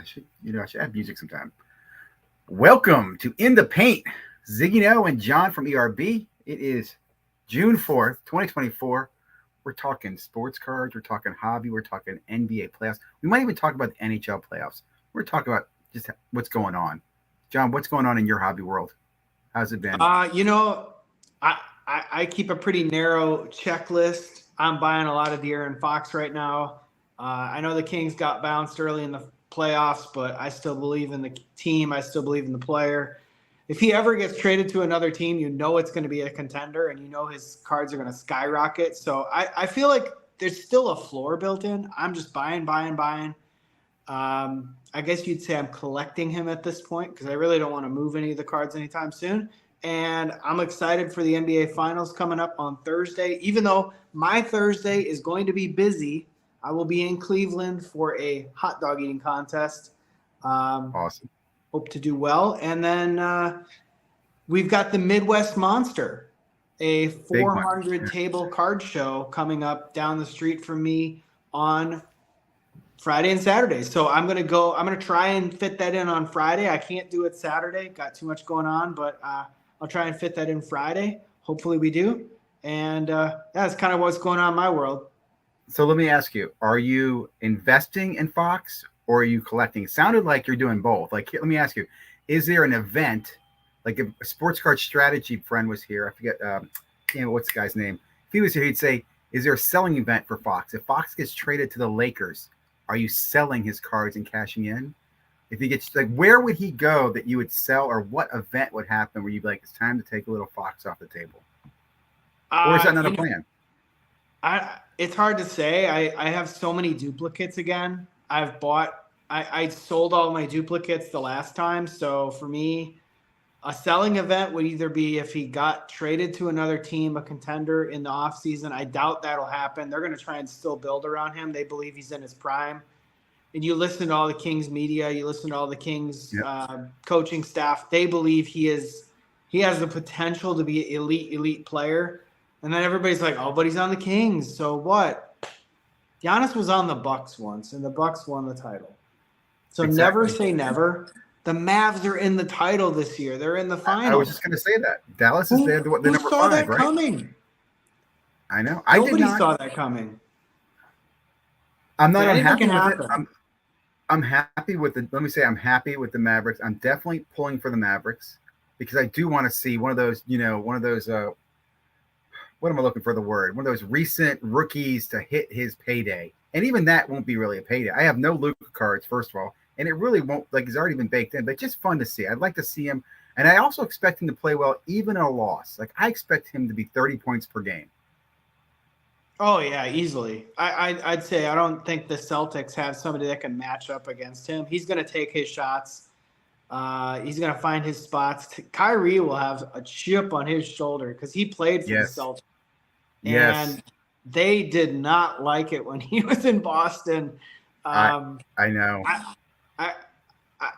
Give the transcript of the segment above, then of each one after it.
I should have music sometime. Welcome to In the Paint. Ziggy No and John from ERB. It is June 4th, 2024. We're talking sports cards. We're talking hobby. We're talking NBA playoffs. We might even talk about the NHL playoffs. We're talking about just what's going on. John, what's going on in your hobby world? How's it been? I keep a pretty narrow checklist. I'm buying a lot of De'Aaron Fox right now. I know the Kings got bounced early in the playoffs, but I still believe in the team. I still believe in the player. If he ever gets traded to another team, you know it's going to be a contender, and you know his cards are going to skyrocket. So I feel like there's still a floor built in. I'm just buying. I guess you'd say I'm collecting him at this point because I really don't want to move any of the cards anytime soon. And I'm excited for the NBA Finals coming up on Thursday. Even though my Thursday is going to be busy, I will be in Cleveland for a hot dog eating contest. Awesome. Hope to do well. And then we've got the Midwest Monster, a 400 table card show coming up down the street from me on Friday and Saturday. So I'm going to try and fit that in on Friday. I can't do it Saturday. Got too much going on, but I'll try and fit that in Friday. Hopefully we do. And that's kind of what's going on in my world. So let me ask you, are you investing in Fox or are you collecting? It sounded like you're doing both. Like, let me ask you, is there an event, like if a sports card strategy friend was here, I forget, what's the guy's name? If he was here, he'd say, is there a selling event for Fox? If Fox gets traded to the Lakers, are you selling his cards and cashing in? If he gets, like, where would he go that you would sell, or what event would happen where you'd be like, it's time to take a little Fox off the table? Or is that not a plan? It's hard to say. I have so many duplicates again. I sold all my duplicates the last time. So for me, a selling event would either be if he got traded to another team, a contender in the offseason. I doubt that'll happen. They're going to try and still build around him. They believe he's in his prime. And you listen to all the Kings media, you listen to all the Kings coaching staff. They believe he has the potential to be an elite player. And then everybody's like, oh, but he's on the Kings. So what? Giannis was on the Bucks once, and the Bucks won the title. So Never say never. The Mavs are in the title this year. They're in the finals. I was just going to say that. Dallas is there. The number 5, right? Who saw that coming? I know. Nobody saw that coming. I'm not unhappy with it. I'm happy with the. Let me say I'm happy with the Mavericks. I'm definitely pulling for the Mavericks because I do want to see one of those. What am I looking for the word? One of those recent rookies to hit his payday. And even that won't be really a payday. I have no Luka cards, first of all, and it really won't, like, he's already been baked in, but just fun to see. I'd like to see him. And I also expect him to play well, even in a loss. Like, I expect him to be 30 points per game. Oh, yeah, easily. I'd say I don't think the Celtics have somebody that can match up against him. He's going to take his shots. He's going to find his spots. Kyrie will have a chip on his shoulder because he played for the Celtics. And they did not like it when he was in Boston. I know.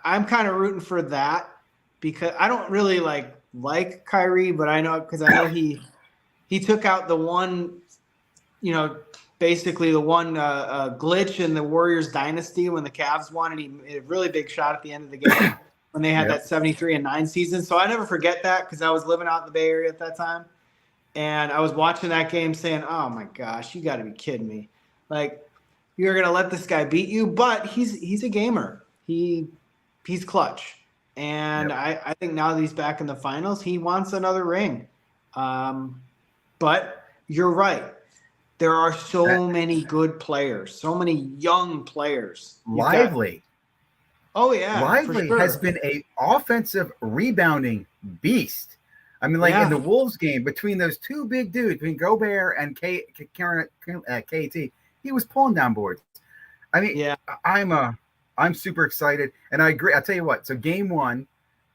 I'm kind of rooting for that because I don't really like Kyrie, but I know he took out the one, basically the one glitch in the Warriors dynasty when the Cavs won, and he made a really big shot at the end of the game when they had that 73-9 season. So I never forget that because I was living out in the Bay Area at that time. And I was watching that game saying, oh, my gosh, you got to be kidding me. Like, you're going to let this guy beat you? But he's a gamer. He's clutch. And I think now that he's back in the finals, he wants another ring. But you're right. There are so many good players, so many young players. Lively. Lively has been an offensive rebounding beast. I mean, in the Wolves game, between those two big dudes, between Gobert and KT, he was pulling down boards. I mean, I'm super excited, and I agree. I'll tell you what. So game 1,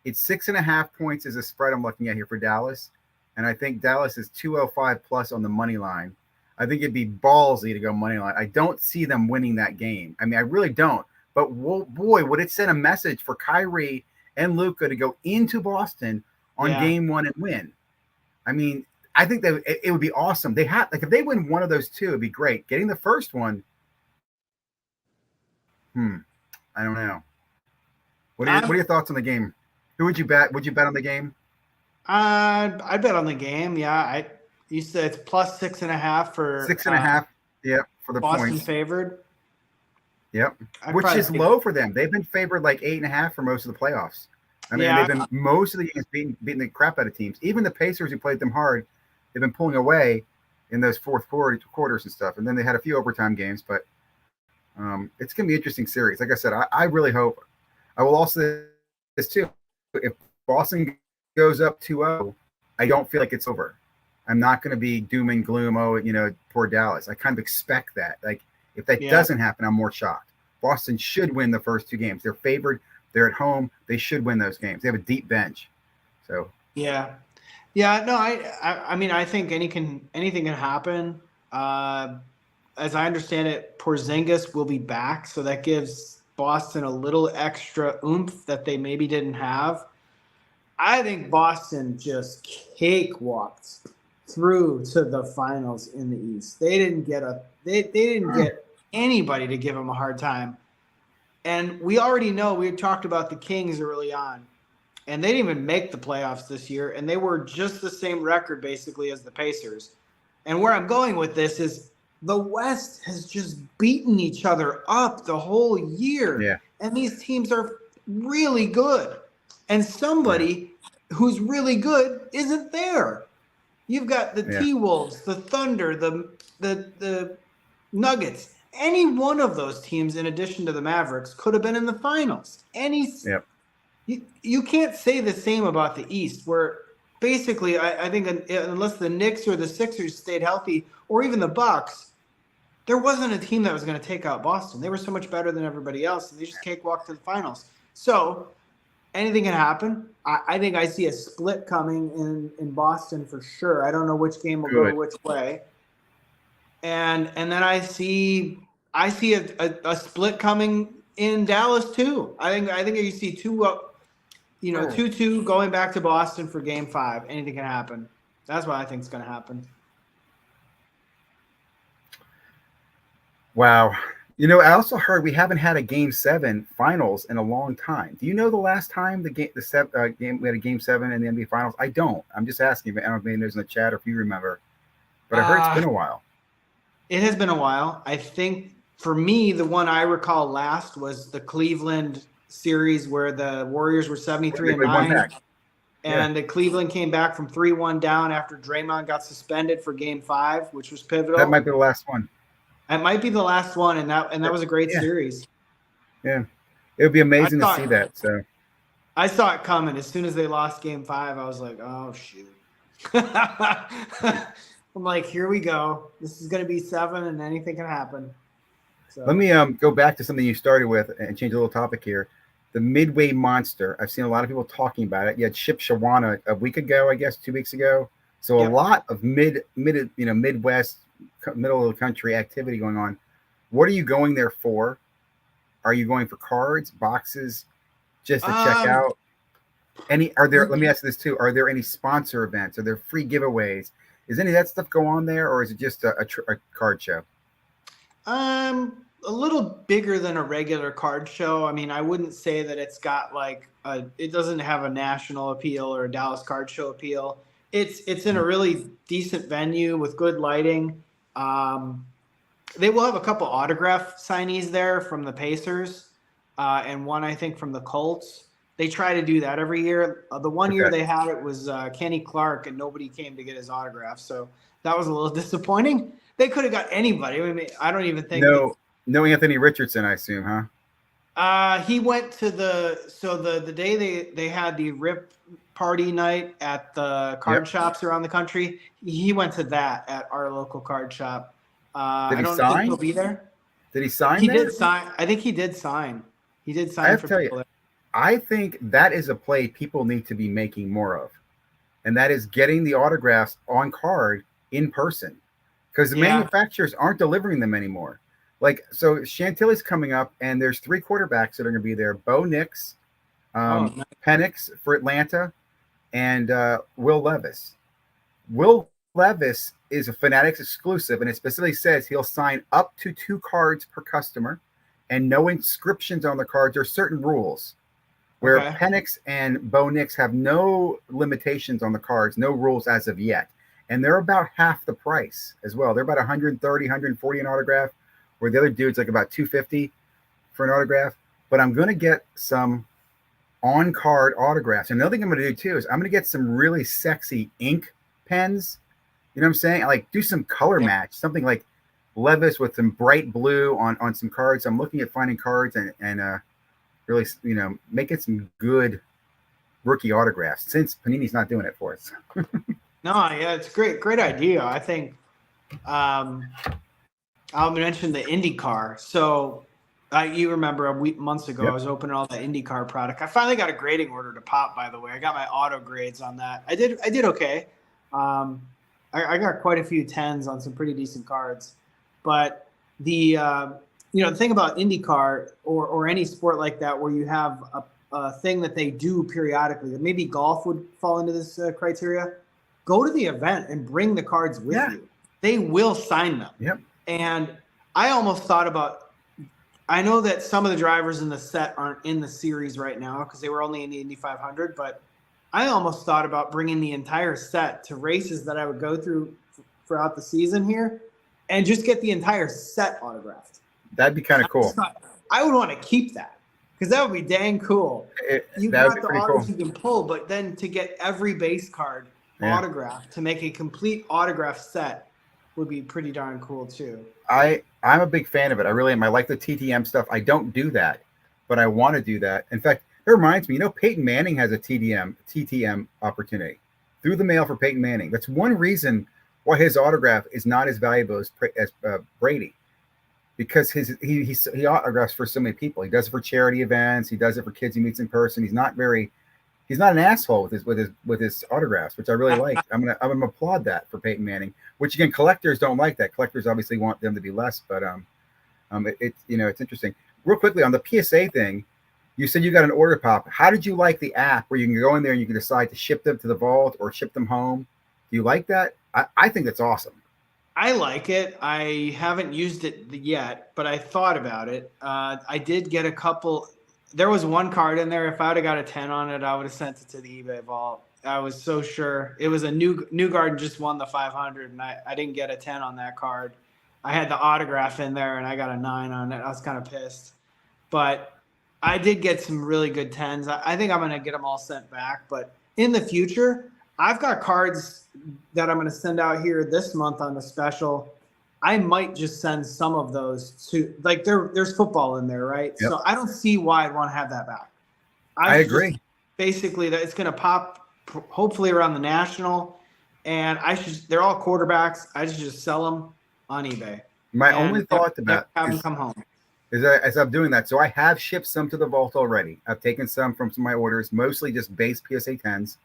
it's 6.5 points as a spread I'm looking at here for Dallas, and I think Dallas is 205 plus on the money line. I think it'd be ballsy to go money line. I don't see them winning that game. I mean, I really don't. But boy, would it send a message for Kyrie and Luka to go into Boston on game 1 and win. I mean, I think that it would be awesome. If they win one of those two, it'd be great. Getting the first one, I don't know. What are your thoughts on the game? Who would you bet? Would you bet on the game? I bet on the game. Yeah, you said it's plus 6.5 for 6.5. Yep, for the Boston points. Favored. Yep, which is low for them. They've been favored like 8.5 for most of the playoffs. I mean, they've been most of the games beating the crap out of teams. Even the Pacers, who played them hard, they've been pulling away in those fourth quarters and stuff. And then they had a few overtime games, but it's going to be an interesting series. Like I said, I really hope. I will also say this too. If Boston goes up 2-0, I don't feel like it's over. I'm not going to be doom and gloom. Oh, poor Dallas. I kind of expect that. Like, if that doesn't happen, I'm more shocked. Boston should win the first 2 games. They're favored. They're at home. They should win those games. They have a deep bench. So yeah. No, I mean, I think anything can happen. As I understand it, Porzingis will be back, so that gives Boston a little extra oomph that they maybe didn't have. I think Boston just cakewalked through to the finals in the East. They didn't get anybody to give them a hard time. And we already know, we had talked about the Kings early on, and they didn't even make the playoffs this year, and they were just the same record basically as the Pacers. And where I'm going with this is the West has just beaten each other up the whole year. Yeah. And these teams are really good. And somebody who's really good isn't there. You've got the T-Wolves, the Thunder, the Nuggets. Any one of those teams, in addition to the Mavericks, could have been in the finals. You can't say the same about the East, where basically I think unless the Knicks or the Sixers stayed healthy, or even the Bucks, there wasn't a team that was going to take out Boston. They were so much better than everybody else, and they just cakewalked to the finals. So anything can happen. I think I see a split coming in Boston for sure. I don't know which game will go which way. And then I see a split coming in Dallas too. I think you see 2-2 going back to Boston for Game 5. Anything can happen. That's what I think is going to happen. Wow. I also heard we haven't had a Game 7 finals in a long time. Do you know the last time we had a Game 7 in the NBA Finals? I don't. I'm just asking. I don't know if maybe there's in the chat or if you remember. But I heard it's been a while. It has been a while. I think for me, the one I recall last was the Cleveland series where the Warriors were 73-9. And the Cleveland came back from 3-1 down after Draymond got suspended for Game 5, which was pivotal. That might be the last one. It might be the last one, and that was a great series. Yeah, it would be amazing to see that. So I saw it coming as soon as they lost Game 5. I was like, "Oh shoot!" I'm like, "Here we go. This is going to be 7, and anything can happen." So. Let me go back to something you started with and change a little topic here. The Midway Monster. I've seen a lot of people talking about it. You had Chip Shawana a week ago, I guess, 2 weeks ago. So a lot of Midwest, middle of the country activity going on. What are you going there for? Are you going for cards, boxes, just to check out? Let me ask you this too. Are there any sponsor events? Are there free giveaways? Is any of that stuff go on there, or is it just a card show? A little bigger than a regular card show. I mean, I wouldn't say that it's got it doesn't have a national appeal or a Dallas card show appeal. It's in a really decent venue with good lighting. They will have a couple autograph signees there from the Pacers, and one I think from the Colts. They try to do that every year. The one year they had it was Kenny Clark, and nobody came to get his autograph, so that was a little disappointing. They could have got anybody. I mean, I don't even think. No Anthony Richardson, I assume, huh? He went to the day they had the RIP party night at the card shops around the country. He went to that at our local card shop. Did he I don't sign? think he'll be there. Did he sign? He did sign. I think he did sign. He did sign for people there. I think that is a play people need to be making more of, and that is getting the autographs on card in person, because the manufacturers aren't delivering them anymore. So Chantilly's coming up, and there's 3 quarterbacks that are going to be there: Bo Nix, Penix for Atlanta, and Will Levis. Will Levis is a Fanatics exclusive, and it specifically says he'll sign up to 2 cards per customer and no inscriptions on the cards or certain rules. where Okay. Penix and Bo Nix have no limitations on the cards, no rules as of yet. And they're about half the price as well. They're about 130, 140 an autograph, where the other dude's like about 250 for an autograph. But I'm going to get some on-card autographs. Another thing I'm going to do too is I'm going to get some really sexy ink pens. You know what I'm saying? Like do some color match, something like Levis with some bright blue on some cards. I'm looking at finding cards and really, making some good rookie autographs since Panini's not doing it for us. No, yeah, it's great idea. I think I'll mention the IndyCar. So you remember months ago, I was opening all the IndyCar product. I finally got a grading order to pop, by the way. I got my auto grades on that. I did okay. I got quite a few 10s on some pretty decent cards. But the thing about IndyCar or any sport like that where you have a thing that they do periodically, maybe golf would fall into this criteria. Go to the event and bring the cards with you. They will sign them. Yep. And I almost thought about, I know that some of the drivers in the set aren't in the series right now because they were only in the Indy 500, but I almost thought about bringing the entire set to races that I would go through throughout the season here and just get the entire set autographed. That'd be kind of cool. I would want to keep that because that would be dang cool. You got the autos you can pull, but then to get every base card autographed to make a complete autograph set would be pretty darn cool too. I'm a big fan of it. I really am. I like the TTM stuff. I don't do that, but I want to do that. In fact, it reminds me, Peyton Manning has a TTM opportunity through the mail for Peyton Manning. That's one reason why his autograph is not as valuable as Brady, because he autographs for so many people. He does it for charity events. He does it for kids he meets in person. He's not an asshole with his autographs, which I really like. I'm gonna applaud that for Peyton Manning. Which again, collectors don't like that. Collectors obviously want them to be less, but it's interesting. Real quickly on the PSA thing, you said you got an order pop. How did you like the app where you can go in there and you can decide to ship them to the vault or ship them home? Do you like that? I think that's awesome. I like it. I haven't used it yet, but I thought about it. I did get a couple. There was one card in there. If I would have got a 10 on it, I would have sent it to the eBay vault. I was so sure. It was a Newgarden just won the 500, and I didn't get a 10 on that card. I had the autograph in there, and I got a 9 on it. I was kind of pissed. But I did get some really good 10s. I think I'm going to get them all sent back. But in the future, I've got cards that I'm going to send out here this month on the special. I might just send some of those to, like, there's football in there, right? Yep. So I don't see why I'd want to have that back. I agree. Basically, that it's going to pop hopefully around the national, and they're all quarterbacks. I should just sell them on eBay. My only thought about have them come home is that as I'm doing that. So I have shipped some to the vault already. I've taken some from some of my orders, mostly just base PSA 10s.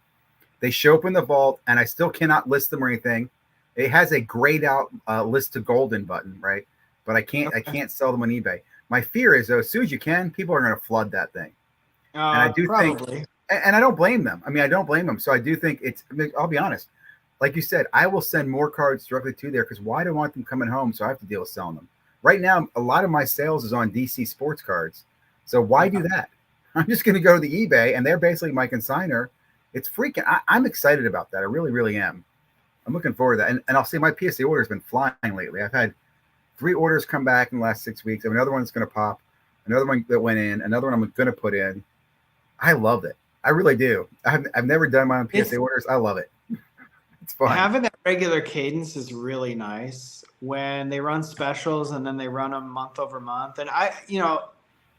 They show up in the vault, and I still cannot list them or anything. It has a grayed out list to golden button, right? But I can't sell them on eBay. My fear is, though, as soon as you can, people are going to flood that thing. And I do think, and I don't blame them. I mean, I don't blame them. So I do think I'll be honest. Like you said, I will send more cards directly to there because why do I want them coming home? So I have to deal with selling them. Right now, a lot of my sales is on DC sports cards. So why do that? I'm just going to go to the eBay, and they're basically my consignor. It's freaking. I'm excited about that. I really, really am. I'm looking forward to that. And I'll say my PSA order has been flying lately. I've had 3 orders come back in the last 6 weeks. I have another one that's going to pop, another one that went in, another one I'm going to put in. I love it. I really do. I've never done my own PSA orders. I love it. It's fun. Having that regular cadence is really nice when they run specials and then they run them month over month. And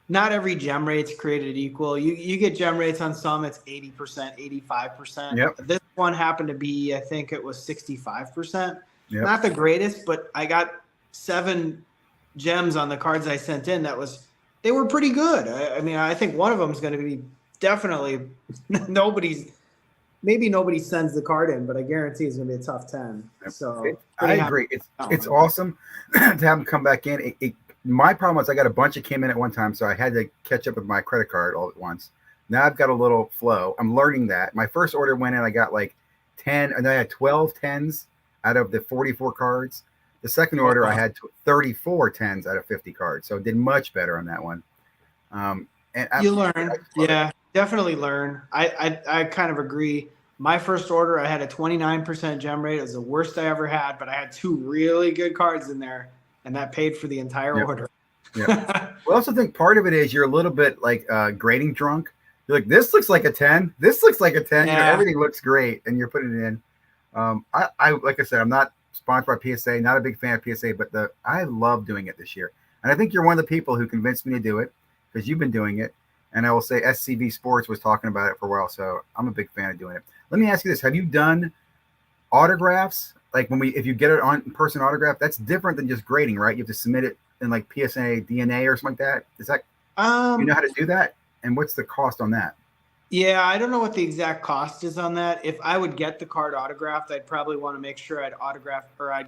not every gem rate's created equal. You get gem rates on some, it's 80%, 85%. Yep. This one happened to be, I think it was 65%. Yep. Not the greatest, but I got 7 gems on the cards I sent in. They were pretty good. I mean, I think one of them is going to be definitely maybe nobody sends the card in, but I guarantee it's going to be a tough 10. So I agree. It's awesome to have them come back in. My problem was I got a bunch that came in at one time, so I had to catch up with my credit card all at once. Now I've got a little flow. I'm learning that. My first order went in, I got like 10, and then I had 12 10s out of the 44 cards. The second order, I had 34 10s out of 50 cards, so I did much better on that one. You learn. Yeah. Definitely learn. I kind of agree. My first order, I had a 29% gem rate. It was the worst I ever had, but I had 2 really good cards in there, and that paid for the entire order. Yeah. I also think part of it is you're a little bit like grading drunk. You're like, this looks like a 10. This looks like a 10. Yeah. Everything looks great, and you're putting it in. I like I said, I'm not sponsored by PSA, not a big fan of PSA, but I love doing it this year. And I think you're one of the people who convinced me to do it because you've been doing it. And I will say SCV Sports was talking about it for a while, so I'm a big fan of doing it. Let me ask you this: have you done autographs? Like if you get an in-person autograph, that's different than just grading, right? You have to submit it in like PSA DNA or something like that. Is that you know how to do that? And what's the cost on that? Yeah, I don't know what the exact cost is on that. If I would get the card autographed, I'd probably want to make sure I'd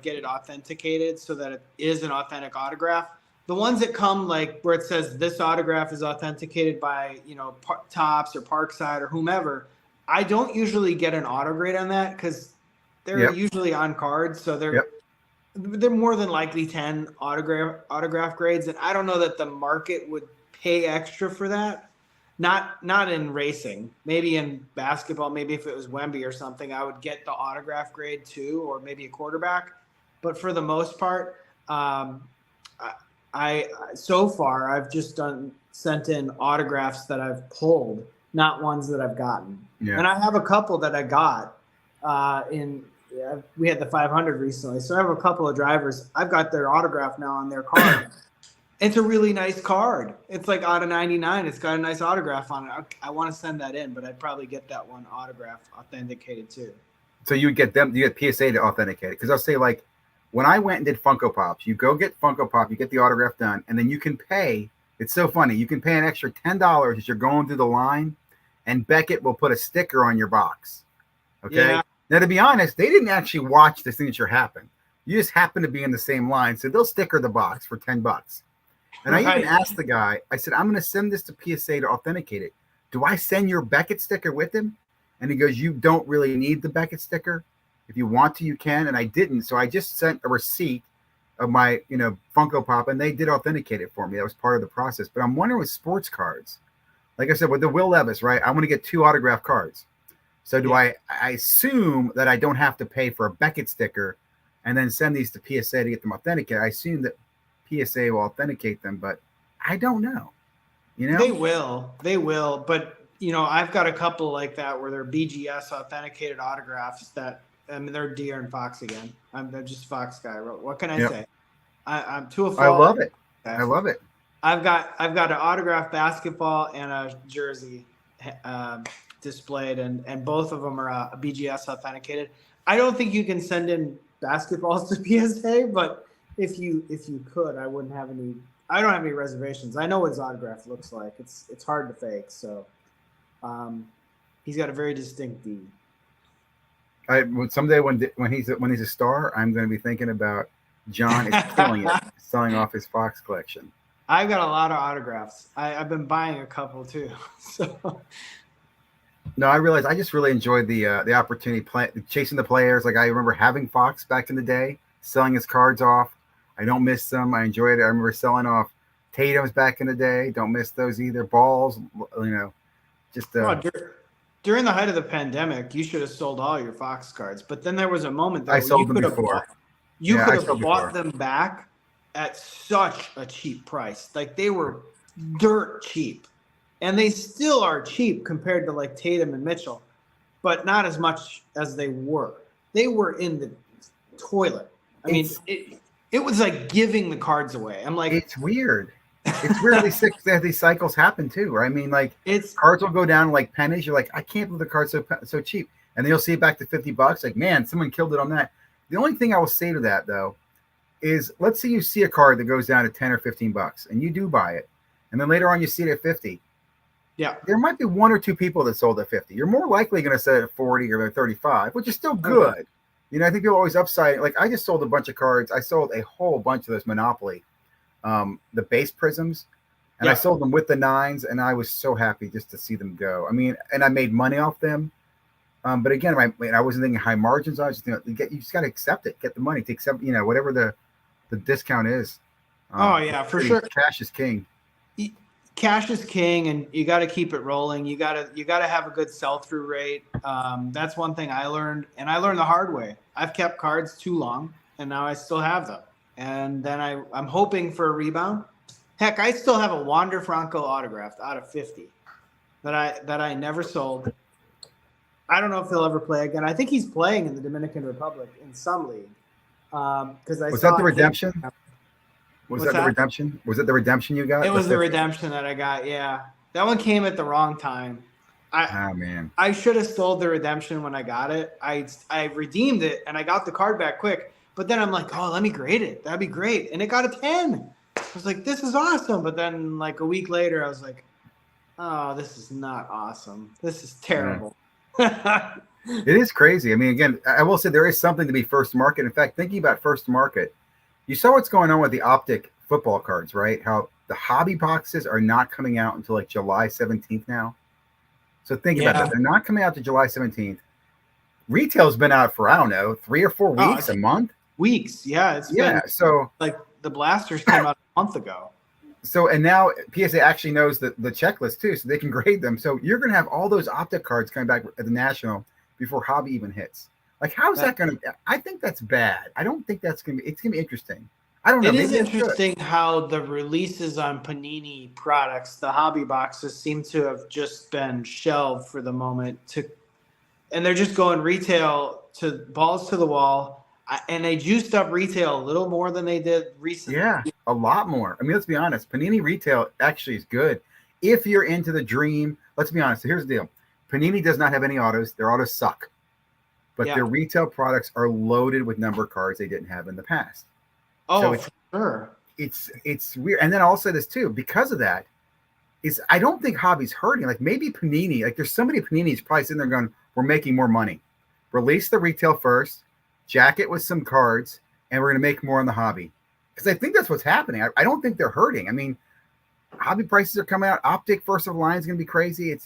get it authenticated so that it is an authentic autograph. The ones that come like where it says this autograph is authenticated by, Topps or Parkside or whomever, I don't usually get an auto grade on that because they're usually on cards. So they're more than likely 10 autograph grades. And I don't know that the market would pay extra for that. Not in racing, maybe in basketball, maybe if it was Wemby or something, I would get the autograph grade too, or maybe a quarterback. But for the most part, I so far I've just sent in autographs that I've pulled, not ones that I've gotten. Yeah. And I have a couple that I got we had the 500 recently, so I have a couple of drivers. I've got their autograph now on their card. It's a really nice card. It's like out of 99. It's got a nice autograph on it. I want to send that in, but I'd probably get that one autograph authenticated too. So you get PSA to authenticate it? Because I'll say like when I went and did Funko Pops, you go get Funko Pop, you get the autograph done, and then you can pay. It's so funny. You can pay an extra $10 as you're going through the line, and Beckett will put a sticker on your box. Okay. Yeah. Now, to be honest, they didn't actually watch the signature happen. You just happen to be in the same line, so they'll sticker the box for $10. And I even asked the guy, I said, I'm going to send this to PSA to authenticate it. Do I send your Beckett sticker with him? And he goes, you don't really need the Beckett sticker. If you want to, you can. And I didn't. So I just sent a receipt of my, Funko Pop, and they did authenticate it for me. That was part of the process. But I'm wondering with sports cards, like I said, with the Will Levis, right? I want to get 2 autograph cards. So do I assume that I don't have to pay for a Beckett sticker and then send these to PSA to get them authenticated? I assume that PSA will authenticate them, but I don't know. They will, but I've got a couple like that where they're BGS authenticated autographs that they're Deere and Fox again. I'm just Fox guy. What can I say? I'm to a fault. I love it. I love it. I've got an autographed basketball and a jersey displayed, and both of them are BGS authenticated. I don't think you can send in basketballs to PSA, but if you could, I don't have any reservations. I know what his autograph looks like. It's hard to fake. So he's got a very distinct D. Someday when he's a star, I'm going to be thinking about John is killing it, selling off his Fox collection. I've got a lot of autographs. I've been buying a couple too. So no, I realized I just really enjoyed the opportunity chasing the players. Like I remember having Fox back in the day, selling his cards off. I don't miss them. I enjoyed it. I remember selling off Tatum's back in the day. Don't miss those either. Balls, just during the height of the pandemic, you should have sold all your Fox cards. But then there was a moment that I sold them before. You could have bought them back at such a cheap price. Like they were dirt cheap. And they still are cheap compared to like Tatum and Mitchell, but not as much as they were. They were in the toilet. I mean, it was like giving the cards away. I'm like, it's weird. It's weird these cycles happen too, right? I mean, like cards will go down like pennies. You're like, I can't believe the card's so cheap. And then you'll see it back to $50. Like, man, someone killed it on that. The only thing I will say to that though, is let's say you see a card that goes down to 10 or $15 and you do buy it. And then later on you see it at 50. Yeah. There might be 1 or 2 people that sold at 50. You're more likely going to sell it at 40 or 35, which is still good. Okay. I think people always upside. Like I just sold a bunch of cards. I sold a whole bunch of those Monopoly, the base prisms, and I sold them with the 9s, and I was so happy just to see them go. I mean, and I made money off them. But again, I wasn't thinking high margins. I was just you just got to accept it, get the money to accept, whatever the discount is. For sure. Cash is king. cash is king, and you got to keep it rolling. You got to have a good sell through rate. That's one thing I learned, and I learned the hard way. I've kept cards too long, and now I still have them. And then I'm hoping for a rebound. Heck, I still have a Wander Franco autographed out of 50 that I never sold. I don't know if he'll ever play again. I think he's playing in the Dominican Republic in some league. Because was that the redemption? Was that the redemption? Was it the redemption you got? It was the redemption that I got. Yeah, that one came at the wrong time. Oh man! I should have sold the redemption when I got it. I redeemed it and I got the card back quick. But then I'm like, oh, let me grade it. That'd be great. And it got a 10. I was like, this is awesome. But then like a week later, I was like, oh, this is not awesome. This is terrible. Yeah. It is crazy. I mean, again, I will say there is something to be first to market. In fact, thinking about first to market, you saw what's going on with the Optic football cards, right? How the hobby boxes are not coming out until like July 17th now. So think about that. They're not coming out to July 17th. Retail's been out for, I don't know, 3 or 4 weeks, a month. Weeks. Yeah. It's been, so like the blasters came out a month ago. So, and now PSA actually knows the checklist too, so they can grade them. So you're going to have all those Optic cards coming back at the National before hobby even hits. Like, how is that going to, I think that's bad. I don't think that's going to be, it's going to be interesting. I don't know. It is interesting how the releases on Panini products, the hobby boxes seem to have just been shelved for the moment and they're just going retail to balls to the wall. And they juiced up retail a little more than they did recently. Yeah, a lot more. I mean, let's be honest. Panini retail actually is good. If you're into the dream, let's be honest. So here's the deal. Panini does not have any autos. Their autos suck. But their retail products are loaded with number cards they didn't have in the past. Oh, so for sure. It's weird. And then I'll say this too. Because of that, I don't think hobby's hurting. Like maybe Panini, like there's somebody at Panini's probably sitting there going, we're making more money. Release the retail first. Jacket with some cards, and we're going to make more on the hobby. Because I think that's what's happening. I don't think they're hurting. I mean, hobby prices are coming out. Optic first of line is going to be crazy.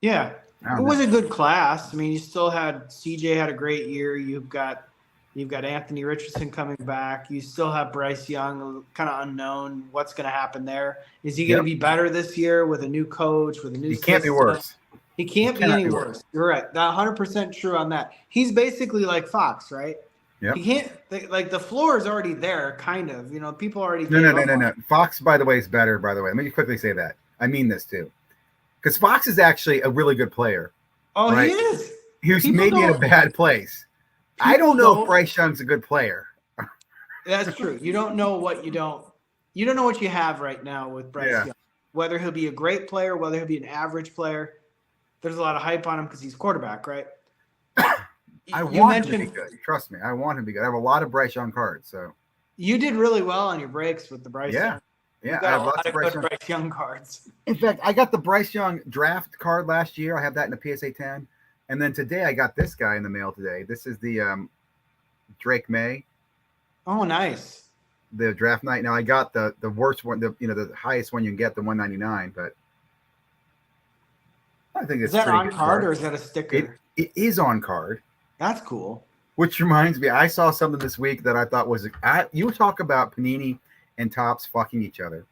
Yeah. It was a good class. I mean, you still had CJ had a great year. You've got Anthony Richardson coming back. You still have Bryce Young, kind of unknown. What's going to happen there? Is he going to be better this year with a new coach, with a new system? He can't be worse. He can't be any worse. You're right. 100% true on that. He's basically like Fox, right? Yeah. He can't like the floor is already there, kind of. You know, people already. No. Fox, by the way, is better. By the way, let me quickly say that. I mean this too, because Fox is actually a really good player. Oh, right? He is. He's maybe in a bad place. I don't know if Bryce Young's a good player. That's true. You don't know what you don't. You don't know what you have right now with Bryce Young. Whether he'll be a great player, whether he'll be an average player. There's a lot of hype on him because he's quarterback, right? I want him to be good. Trust me, I want him to be good. I have a lot of Bryce Young cards, so you did really well on your breaks with the Bryce. Young. Yeah, I have lots of Bryce Young cards. In fact, I got the Bryce Young draft card last year. I have that in the PSA 10, and then today I got this guy in the mail today. This is the Drake May. Oh, nice. The draft night. Now I got the worst one, the highest one you can get, the 199, but. I think it's that on card or is that a sticker? It is on card. That's cool. Which reminds me, I saw something this week that I thought was you talk about Panini and Topps fucking each other.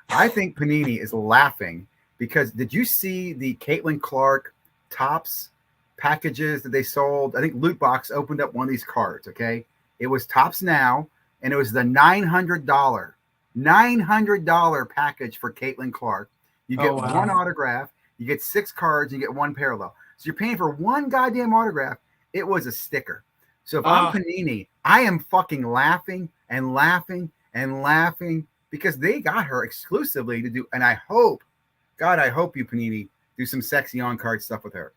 I think Panini is laughing because did you see the Caitlin Clark Topps packages that they sold? I think Loot Box opened up one of these cards. Okay, it was Topps Now, and it was the $900 package for Caitlin Clark. You get one autograph. You get 6 cards, you get 1 parallel. So you're paying for 1 goddamn autograph. It was a sticker. So if I'm Panini, I am fucking laughing and laughing and laughing because they got her exclusively to do. And I hope you, Panini, do some sexy on-card stuff with her.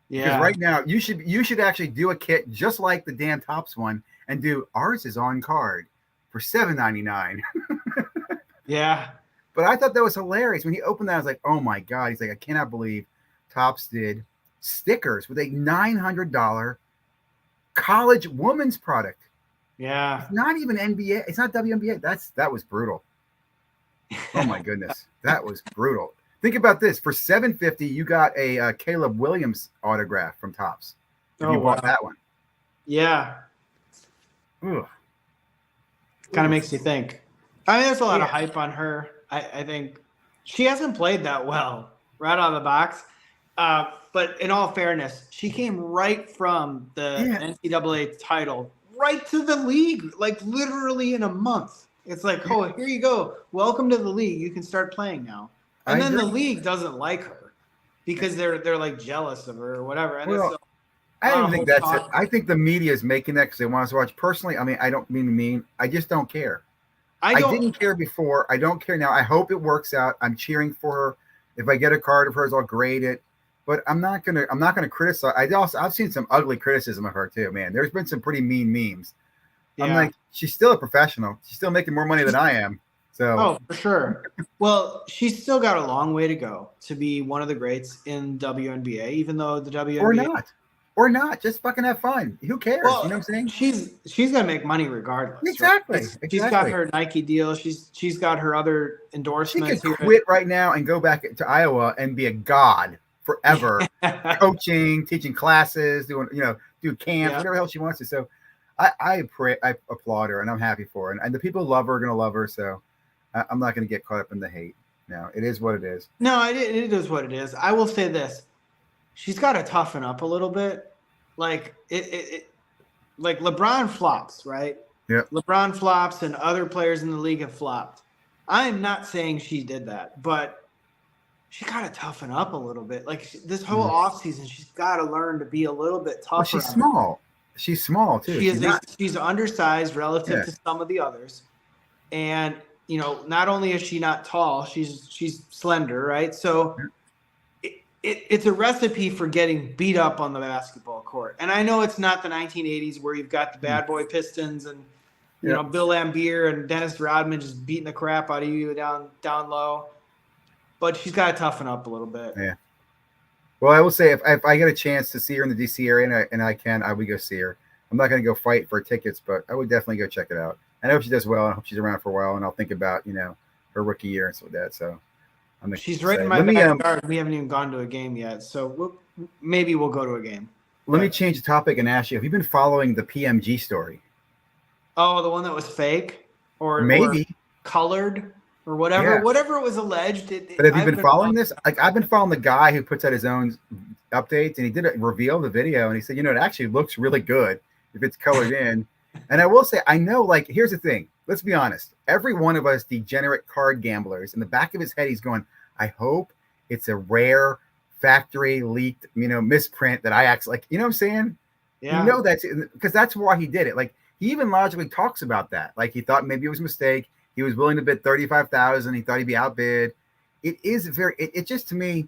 Yeah. Because right now, you should actually do a kit just like the Dan Topps one and do ours is on card for $7.99. Yeah. But I thought that was hilarious. When he opened that, I was like, oh, my God. He's like, I cannot believe Topps did stickers with a $900 college women's product. Yeah. It's not even NBA. It's not WNBA. That was brutal. Oh, my goodness. That was brutal. Think about this. For $750, you got a Caleb Williams autograph from Topps. If you bought that one. Yeah. Ugh. Kind of makes you think. I mean, there's a lot of hype on her. I think She hasn't played that well right out of the box. But in all fairness, she came right from the NCAA title right to the league, like literally in a month. It's like, oh, here you go. Welcome to the league. You can start playing now. And then the league doesn't like her because they're like jealous of her or whatever. And well, I don't think that's it. I think the media is making that because they want us to watch. Personally, I mean, I don't mean to mean. I just don't care. I didn't care before. I don't care now. I hope it works out. I'm cheering for her. If I get a card of hers, I'll grade it. But I'm not gonna criticize. I've seen some ugly criticism of her too, man. There's been some pretty mean memes. Yeah. I'm like, she's still a professional. She's still making more money than I am. So for sure. Well, she's still got a long way to go to be one of the greats in WNBA, even though the WNBA or not. Just fucking have fun. Who cares? Well, you know what I'm saying? She's gonna make money regardless. Exactly. Right? She's got her Nike deal. She's got her other endorsements. She could quit right now and go back to Iowa and be a god forever, coaching, teaching classes, doing do camps, whatever the hell she wants to. So I applaud her and I'm happy for her. And the people who love her are gonna love her. So I'm not gonna get caught up in the hate. No, it is what it is. No, it is what it is. I will say this. She's got to toughen up a little bit. Like like LeBron flops, right? Yeah. LeBron flops and other players in the league have flopped. I am not saying she did that, but she got to toughen up a little bit. Like this whole offseason, she's got to learn to be a little bit tougher. Well, she's small. She's small too. She's undersized relative to some of the others. And, not only is she not tall, she's slender, right? So it's a recipe for getting beat up on the basketball court. And I know it's not the 1980s where you've got the bad boy Pistons and, Bill Laimbeer and Dennis Rodman just beating the crap out of you down low. But she's got to toughen up a little bit. Yeah. Well, I will say if I get a chance to see her in the DC area and I would go see her. I'm not going to go fight for tickets, but I would definitely go check it out. And I hope she does well. I hope she's around for a while, and I'll think about, her rookie year and stuff like that. So she's right in my backyard. We haven't even gone to a game yet, so maybe we'll go to a game. Let me change the topic and ask you: have you been following the PMG story? Oh, the one that was fake, or maybe colored, or whatever it was alleged. But have you been following this? Like I've been following the guy who puts out his own updates, and he did reveal the video, and he said, it actually looks really good if it's colored in. And I will say, I know, like, here's the thing. Let's be honest. Every one of us degenerate card gamblers, in the back of his head, he's going, I hope it's a rare factory leaked, misprint that I actually, like, you know what I'm saying? Yeah. That's because that's why he did it. Like, he even logically talks about that. Like, he thought maybe it was a mistake. He was willing to bid $35,000. He thought he'd be outbid. It is it just, to me,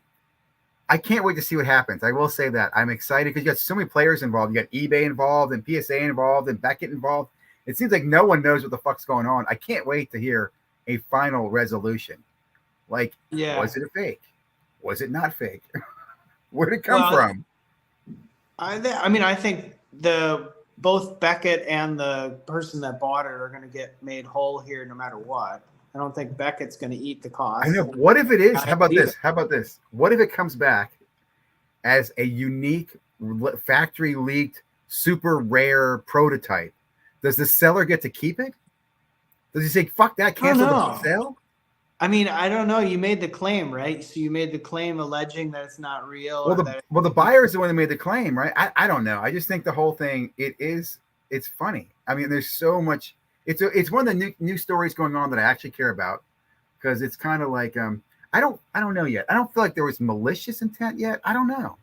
I can't wait to see what happens. I will say that. I'm excited because you got so many players involved. You got eBay involved and PSA involved and Beckett involved. It seems like no one knows what the fuck's going on. I can't wait to hear a final resolution. Like, was it a fake? Was it not fake? Where did it come from? I think both Beckett and the person that bought it are going to get made whole here no matter what. I don't think Beckett's going to eat the cost. I know. What if it is? How about this? What if it comes back as a unique factory leaked, super rare prototype? Does the seller get to keep it? Does he say, fuck that, cancel the sale? I mean, I don't know. You made the claim, right? So you made the claim alleging that it's not real. Well, the buyer is the one that made the claim, right? I don't know. I just think the whole thing, it's funny. I mean, there's so much. It's one of the new stories going on that I actually care about because it's kind of like I don't know yet. I don't feel like there was malicious intent yet. I don't know.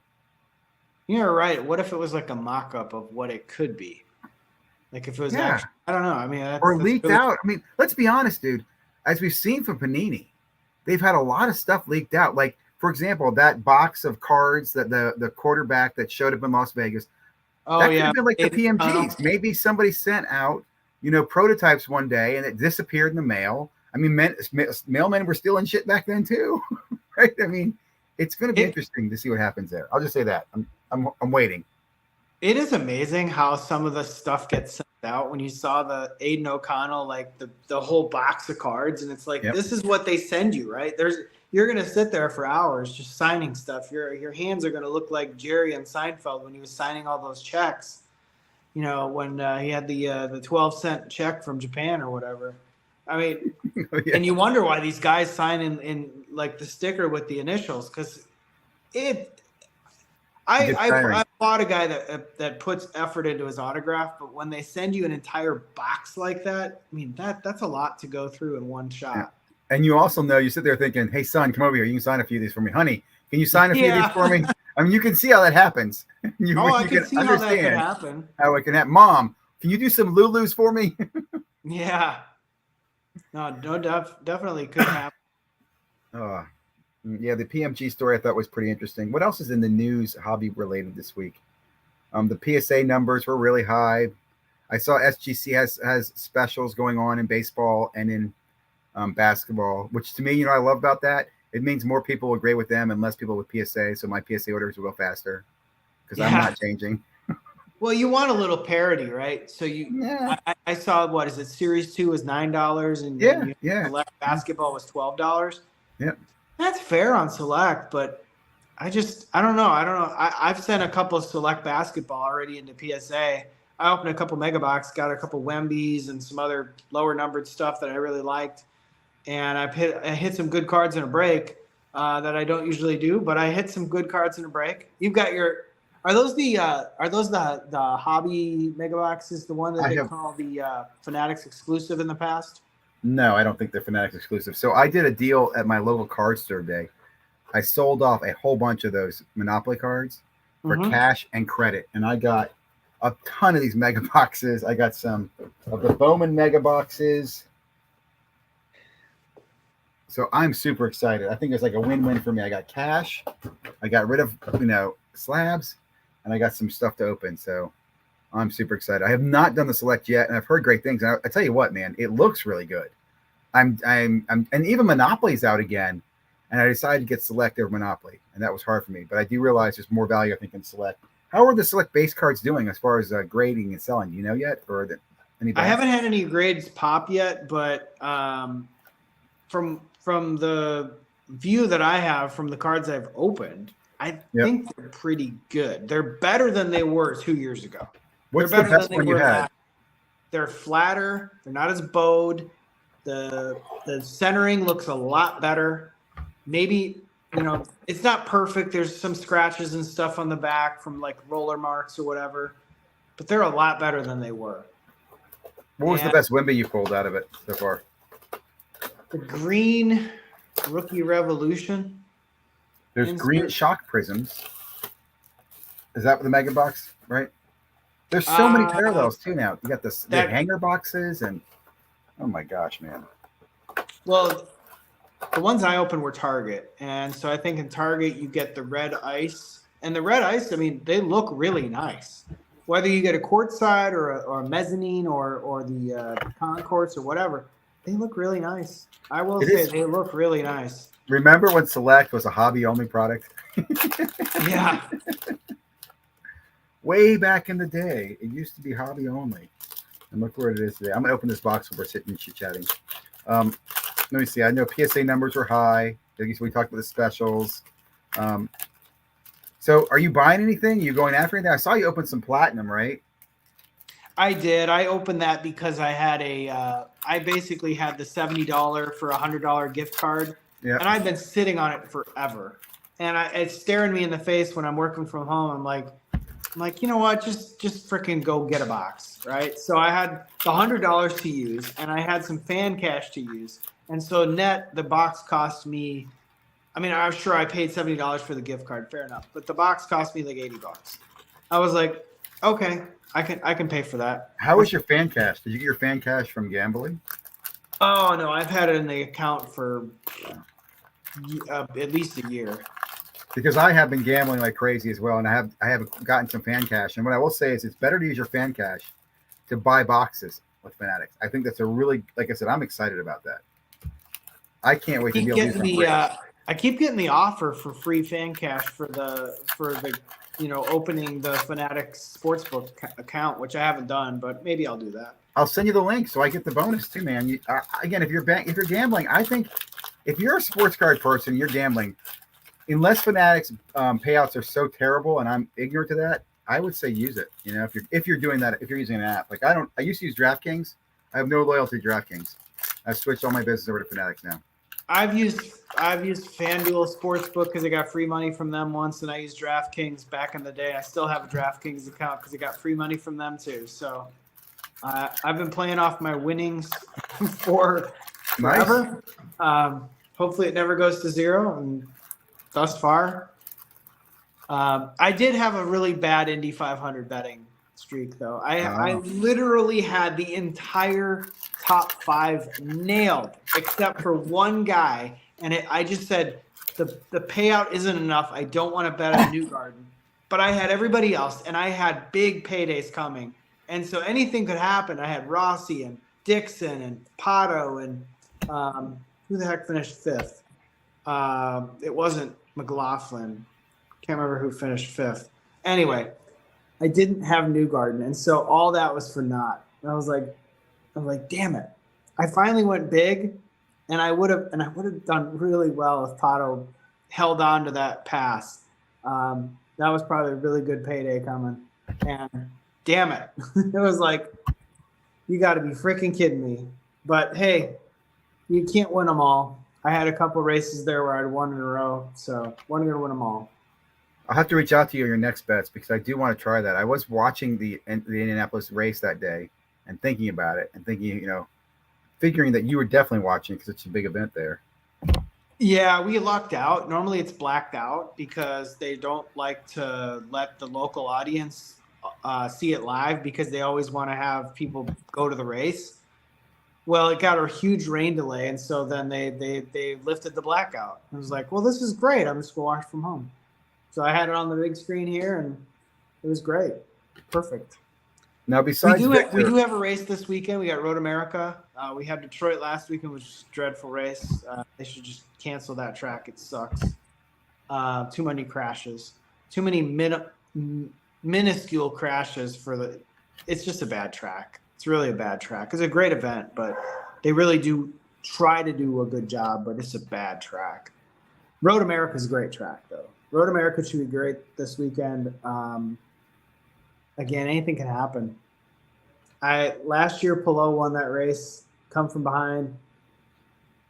You're right. What if it was like a mock-up of what it could be? Like if it was actually, I don't know. I mean, or leaked out. I mean, let's be honest, dude. As we've seen from Panini, they've had a lot of stuff leaked out. Like, for example, that box of cards that the quarterback that showed up in Las Vegas. Oh, that could have been like the PMGs. Maybe somebody sent out prototypes one day and it disappeared in the mail. I mean, mailmen were stealing shit back then too, right? I mean, it's going to be interesting to see what happens there. I'll just say that. I'm waiting. It is amazing how some of the stuff gets sent out when you saw the Aiden O'Connell, like the whole box of cards. And it's like, this is what they send you, right? You're going to sit there for hours just signing stuff. Your hands are going to look like Jerry and Seinfeld when he was signing all those checks. When he had the 12-cent check from Japan or whatever. I mean, and you wonder why these guys sign in like the sticker with the initials because it. It gets tiring. I applaud a guy that puts effort into his autograph, but when they send you an entire box like that, I mean that's a lot to go through in one shot. Yeah. And you also know, you sit there thinking, "Hey son, come over here. You can sign a few of these for me, honey. Can you sign a few of these for me?" I mean, you can see how that happens. I can see how that could happen. How it can happen. Mom, can you do some Lulus for me? Yeah. No, definitely could happen. Yeah, the PMG story I thought was pretty interesting. What else is in the news hobby related this week? The PSA numbers were really high. I saw SGC has specials going on in baseball and in basketball, which to me, I love about that. It means more people agree with them and less people with PSA, so my PSA orders will go faster because I'm not changing. Well, you want a little parity, right? So I saw, what is it? Series 2 was $9, and Select basketball was $12. Yeah, that's fair on Select, but I don't know. I've sent a couple of Select basketball already into PSA. I opened a couple Megabox, got a couple Wemby's and some other lower numbered stuff that I really liked, and I hit some good cards in a break that I don't usually do, but I hit some good cards in a break. You've got your. Are those the hobby Megaboxes, the one that they call the Fanatics exclusive in the past? No, I don't think they're Fanatics exclusive. So I did a deal at my local card store today. I sold off a whole bunch of those Monopoly cards for cash and credit, and I got a ton of these Megaboxes. I got some of the Bowman Megaboxes. So I'm super excited. I think it's like a win-win for me. I got cash, I got rid of slabs, and I got some stuff to open. So I'm super excited. I have not done the Select yet, and I've heard great things. And I tell you what, man, it looks really good. I'm and even Monopoly's out again, and I decided to get Select over Monopoly, and that was hard for me. But I do realize there's more value, I think, in Select. How are the Select base cards doing as far as grading and selling? Do you know yet, or any? I haven't had any grades pop yet, but from the view that I have from the cards I've opened, I think they're pretty good. They're better than they were 2 years ago. What's the best one you had? They're flatter. They're not as bowed. The centering looks a lot better. Maybe, it's not perfect. There's some scratches and stuff on the back from like roller marks or whatever, but they're a lot better than they were. What was the best Wemby you pulled out of it so far? The green Rookie Revolution. There's green shock prisms. Is that the Mega Box, right? There's so many parallels too now. You got the hanger boxes and oh my gosh, man. Well, the ones I opened were Target, and so I think in Target you get the red ice, and the red ice. I mean, they look really nice. Whether you get a courtside or a mezzanine or the concourse or whatever, they look really nice. I will say they look really nice. Remember when Select was a hobby-only product? Yeah. Way back in the day, it used to be hobby-only. And look where it is today. I'm going to open this box when we're sitting and chit-chatting. Let me see. I know PSA numbers were high. I guess we talked about the specials. So are you buying anything? Are you going after anything? I saw you open some platinum, right? I did. I opened that because I had I basically had the $70 for $100 gift card. Yeah. And I've been sitting on it forever. And it's staring me in the face when I'm working from home. I'm like, you know what? Just freaking go get a box, right? So I had the $100 to use, and I had some fan cash to use. And so net, the box cost me, I mean, I'm sure I paid $70 for the gift card, fair enough. But the box cost me like $80. I was like, okay, I can pay for that. How was your fan cash? Did you get your fan cash from gambling? Oh no, I've had it in the account for at least a year. Because I have been gambling like crazy as well, and I have gotten some fan cash. And what I will say is, it's better to use your fan cash to buy boxes with Fanatics. I think that's a really, like I said, I'm excited about that. I can't wait to be able to use them. I keep getting the offer for free fan cash for the opening the Fanatics Sportsbook account, which I haven't done, but maybe I'll do that. I'll send you the link so I get the bonus too, man. Again, if you're gambling, I think if you're a sports card person, you're gambling. Unless Fanatics payouts are so terrible, and I'm ignorant to that, I would say use it. If you're doing that, if you're using an app, like I used to use DraftKings. I have no loyalty to DraftKings. I've switched all my business over to Fanatics now. I've used FanDuel Sportsbook because I got free money from them once, and I used DraftKings back in the day. I still have a DraftKings account because I got free money from them too. So I've been playing off my winnings for forever. Nice. Hopefully, it never goes to zero. And thus far, I did have a really bad Indy 500 betting streak, though. I literally had the entire top 5 nailed, except for one guy. And I just said, the payout isn't enough. I don't want to bet on Newgarden. But I had everybody else, and I had big paydays coming. And so anything could happen. I had Rossi and Dixon and Pato and who the heck finished 5th? It wasn't McLaughlin. Can't remember who finished 5th. Anyway, I didn't have Newgarden, and so all that was for naught. And I was like, damn it! I finally went big, and I would have done really well if Pato held on to that pass. That was probably a really good payday coming. And damn it, it was like, you got to be freaking kidding me. But hey, you can't win them all. I had a couple races there where I'd won in a row, so wasn't gonna win them all. I'll have to reach out to you on your next bets because I do want to try that. I was watching the Indianapolis race that day and thinking about it and thinking, figuring that you were definitely watching because it's a big event there. Yeah, we lucked out. Normally it's blacked out because they don't like to let the local audience see it live because they always want to have people go to the race. Well, it got a huge rain delay, and so then they lifted the blackout. I was like, well, this is great. I'm just going to watch from home. So I had it on the big screen here, and it was great. Perfect. Now, besides we do have a race this weekend. We got Road America. We had Detroit last weekend, which was a dreadful race. They should just cancel that track. It sucks. Too many crashes. Too many minuscule crashes it's just a bad track. It's really a bad track. It's a great event, but they really do try to do a good job, but it's a bad track. Road America is a great track, though. Road America should be great this weekend. Again, anything can happen. Last year, Palou won that race, come from behind.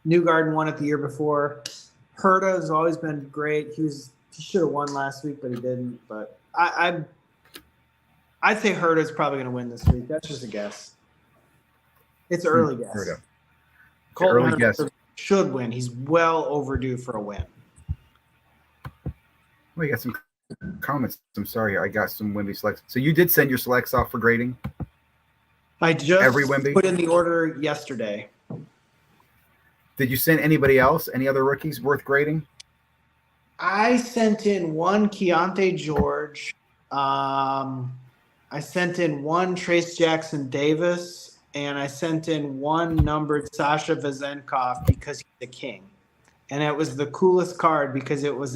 Newgarden won it the year before. Herta has always been great. He should have won last week, but he didn't. But I'd say Herta's probably going to win this week. That's just a guess. It's early guess. Herta. Colton early guess. Should win. He's well overdue for a win. We got some comments. I'm sorry. I got some Wemby selects. So you did send your selects off for grading? I just every Wemby? Put in the order yesterday. Did you send anybody else? Any other rookies worth grading? I sent in one Keontae George. I sent in one Trace Jackson Davis, and I sent in one numbered Sasha Vezenkov because he's the king. And it was the coolest card because it was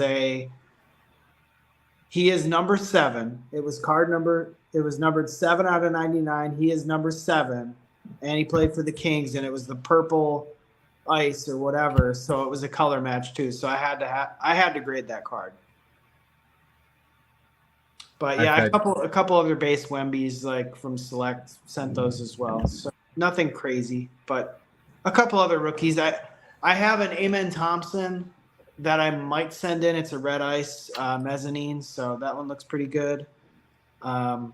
he is number 7. It was numbered 7 out of 99. He is number 7, and he played for the Kings, and it was the purple ice or whatever. So it was a color match too. So I had to grade that card. But yeah, a couple other base Wembies like from Select sent those as well. So nothing crazy, but a couple other rookies. I have an Amen Thompson that I might send in. It's a red ice mezzanine, so that one looks pretty good. Then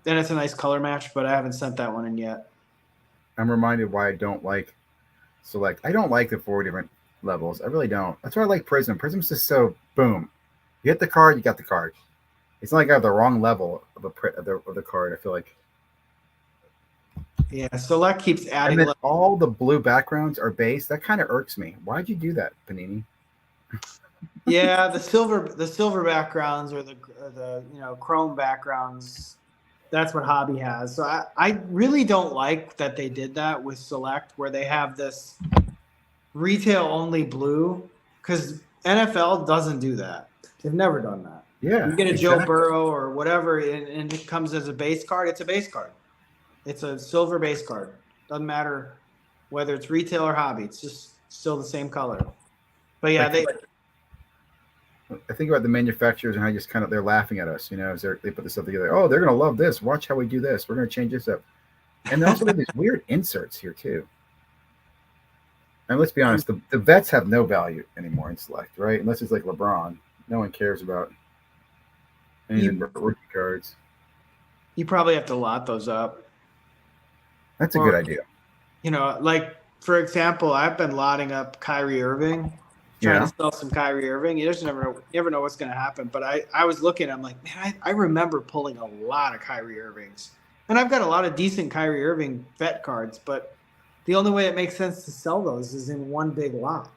it's a nice color match, but I haven't sent that one in yet. I'm reminded why I don't like Select. I don't like the 4 different levels. I really don't. That's why I like Prism. Prism's just so boom. You get the card, you got the card. It's not like I have the wrong level of the card. I feel like. Yeah, Select keeps adding. And then all the blue backgrounds are base. That kind of irks me. Why'd you do that, Panini? Yeah, the silver backgrounds or the chrome backgrounds. That's what Hobby has. So I really don't like that they did that with Select, where they have this retail only blue, because NFL doesn't do that. They've never done that. Yeah, you get a Joe Burrow or whatever, and it comes as a base card. It's a base card. It's a silver base card. Doesn't matter whether it's retail or Hobby. It's just still the same color. But yeah, I think about the manufacturers and how they're laughing at us, as they put this stuff together. Oh, they're going to love this. Watch how we do this. We're going to change this up. And they also have these weird inserts here too. And let's be honest, the vets have no value anymore in select, right? Unless it's like LeBron. No one cares about anything but rookie cards. You probably have to lot those up. That's a good idea. Like, for example, I've been lotting up Kyrie Irving, trying to sell some Kyrie Irving. You just never know what's going to happen. But I was looking, I'm like, man, I remember pulling a lot of Kyrie Irvings. And I've got a lot of decent Kyrie Irving vet cards, but the only way it makes sense to sell those is in one big lot.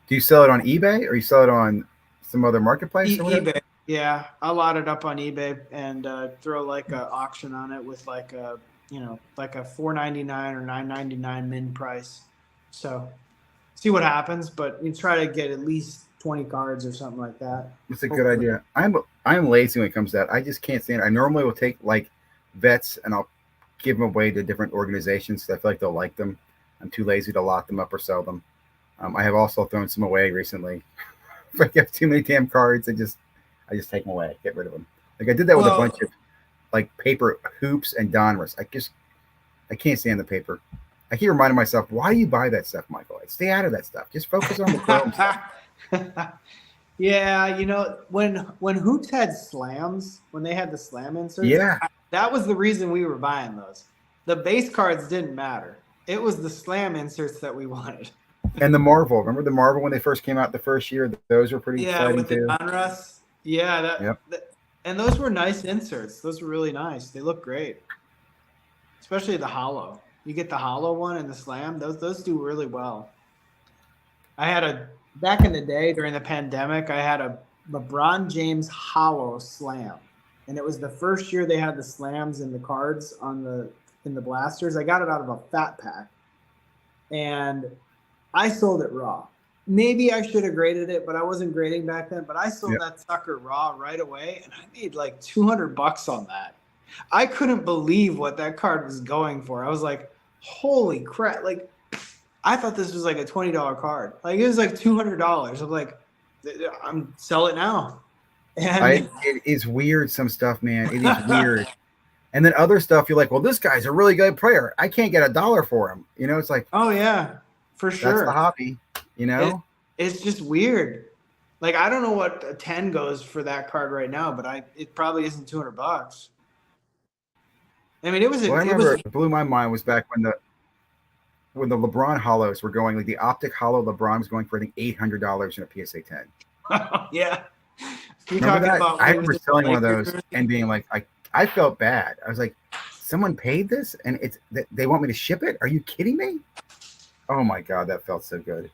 Do you sell it on eBay or you sell it on some other marketplace? eBay. Yeah, I'll lot it up on eBay and throw like an auction on it with like a $4.99 or $9.99 min price. So see what happens, but you try to get at least 20 cards or something like that. It's a good idea. I'm lazy when it comes to that. I just can't stand it. I normally will take like vets and I'll give them away to different organizations because I feel like they'll like them. I'm too lazy to lock them up or sell them. I have also thrown some away recently. If I get too many damn cards, I just take them away, get rid of them. Like I did that with a bunch of like paper hoops and Donruss. I can't stand the paper. I keep reminding myself, why do you buy that stuff, Michael? Stay out of that stuff. Just focus on the chrome stuff. Yeah, when hoops had slams, when they had the slam inserts, that was the reason we were buying those. The base cards didn't matter. It was the slam inserts that we wanted. And the Marvel. Remember the Marvel when they first came out the first year? Those were pretty exciting with the too. Donruss. Yeah, and those were nice inserts. Those were really nice. They look great. Especially the hollow. You get the hollow one and the slam. Those do really well. I had back in the day during the pandemic, I had a LeBron James hollow slam. And it was the first year they had the slams in the cards in the blasters. I got it out of a fat pack. And I sold it raw. Maybe I should have graded it, but I wasn't grading back then. But I sold that sucker raw right away, and I made like $200 on that. I couldn't believe what that card was going for. I was like, holy crap. Like, I thought this was like a $20 card. Like, it was like $200. I'm like, I'm sell it now. And it is weird, some stuff, man. It is weird. And then other stuff, you're like, well, this guy's a really good player. I can't get $1 for him. It's like, oh, yeah, for sure. That's the hobby, It's just weird. Like, I don't know what a 10 goes for that card right now, but it probably isn't $200. I mean, it blew my mind was back when the LeBron hollows were going, like the optic hollow LeBron was going for, I think, $800 in a PSA 10. Yeah. Remember that? I remember selling one of those and being like, I felt bad. I was like, someone paid this and they want me to ship it? Are you kidding me? Oh my God, that felt so good.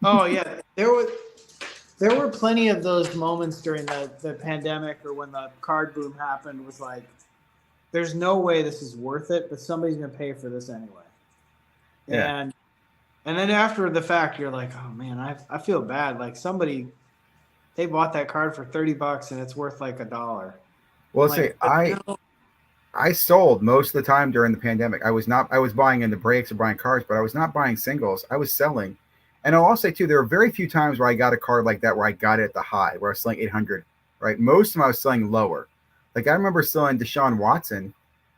Oh yeah. There were plenty of those moments during the pandemic or when the card boom happened was like, there's no way this is worth it, but somebody's gonna pay for this anyway. Yeah. And then after the fact, you're like, oh man, I feel bad. Like they bought that card for $30 and it's worth like $1. Well, I sold most of the time during the pandemic. I was buying into breaks or buying cards, but I was not buying singles. I was selling. And I'll say too, there are very few times where I got a card like that where I got it at the high, where I was selling 800, right? Most of them I was selling lower. Like I remember selling Deshaun Watson.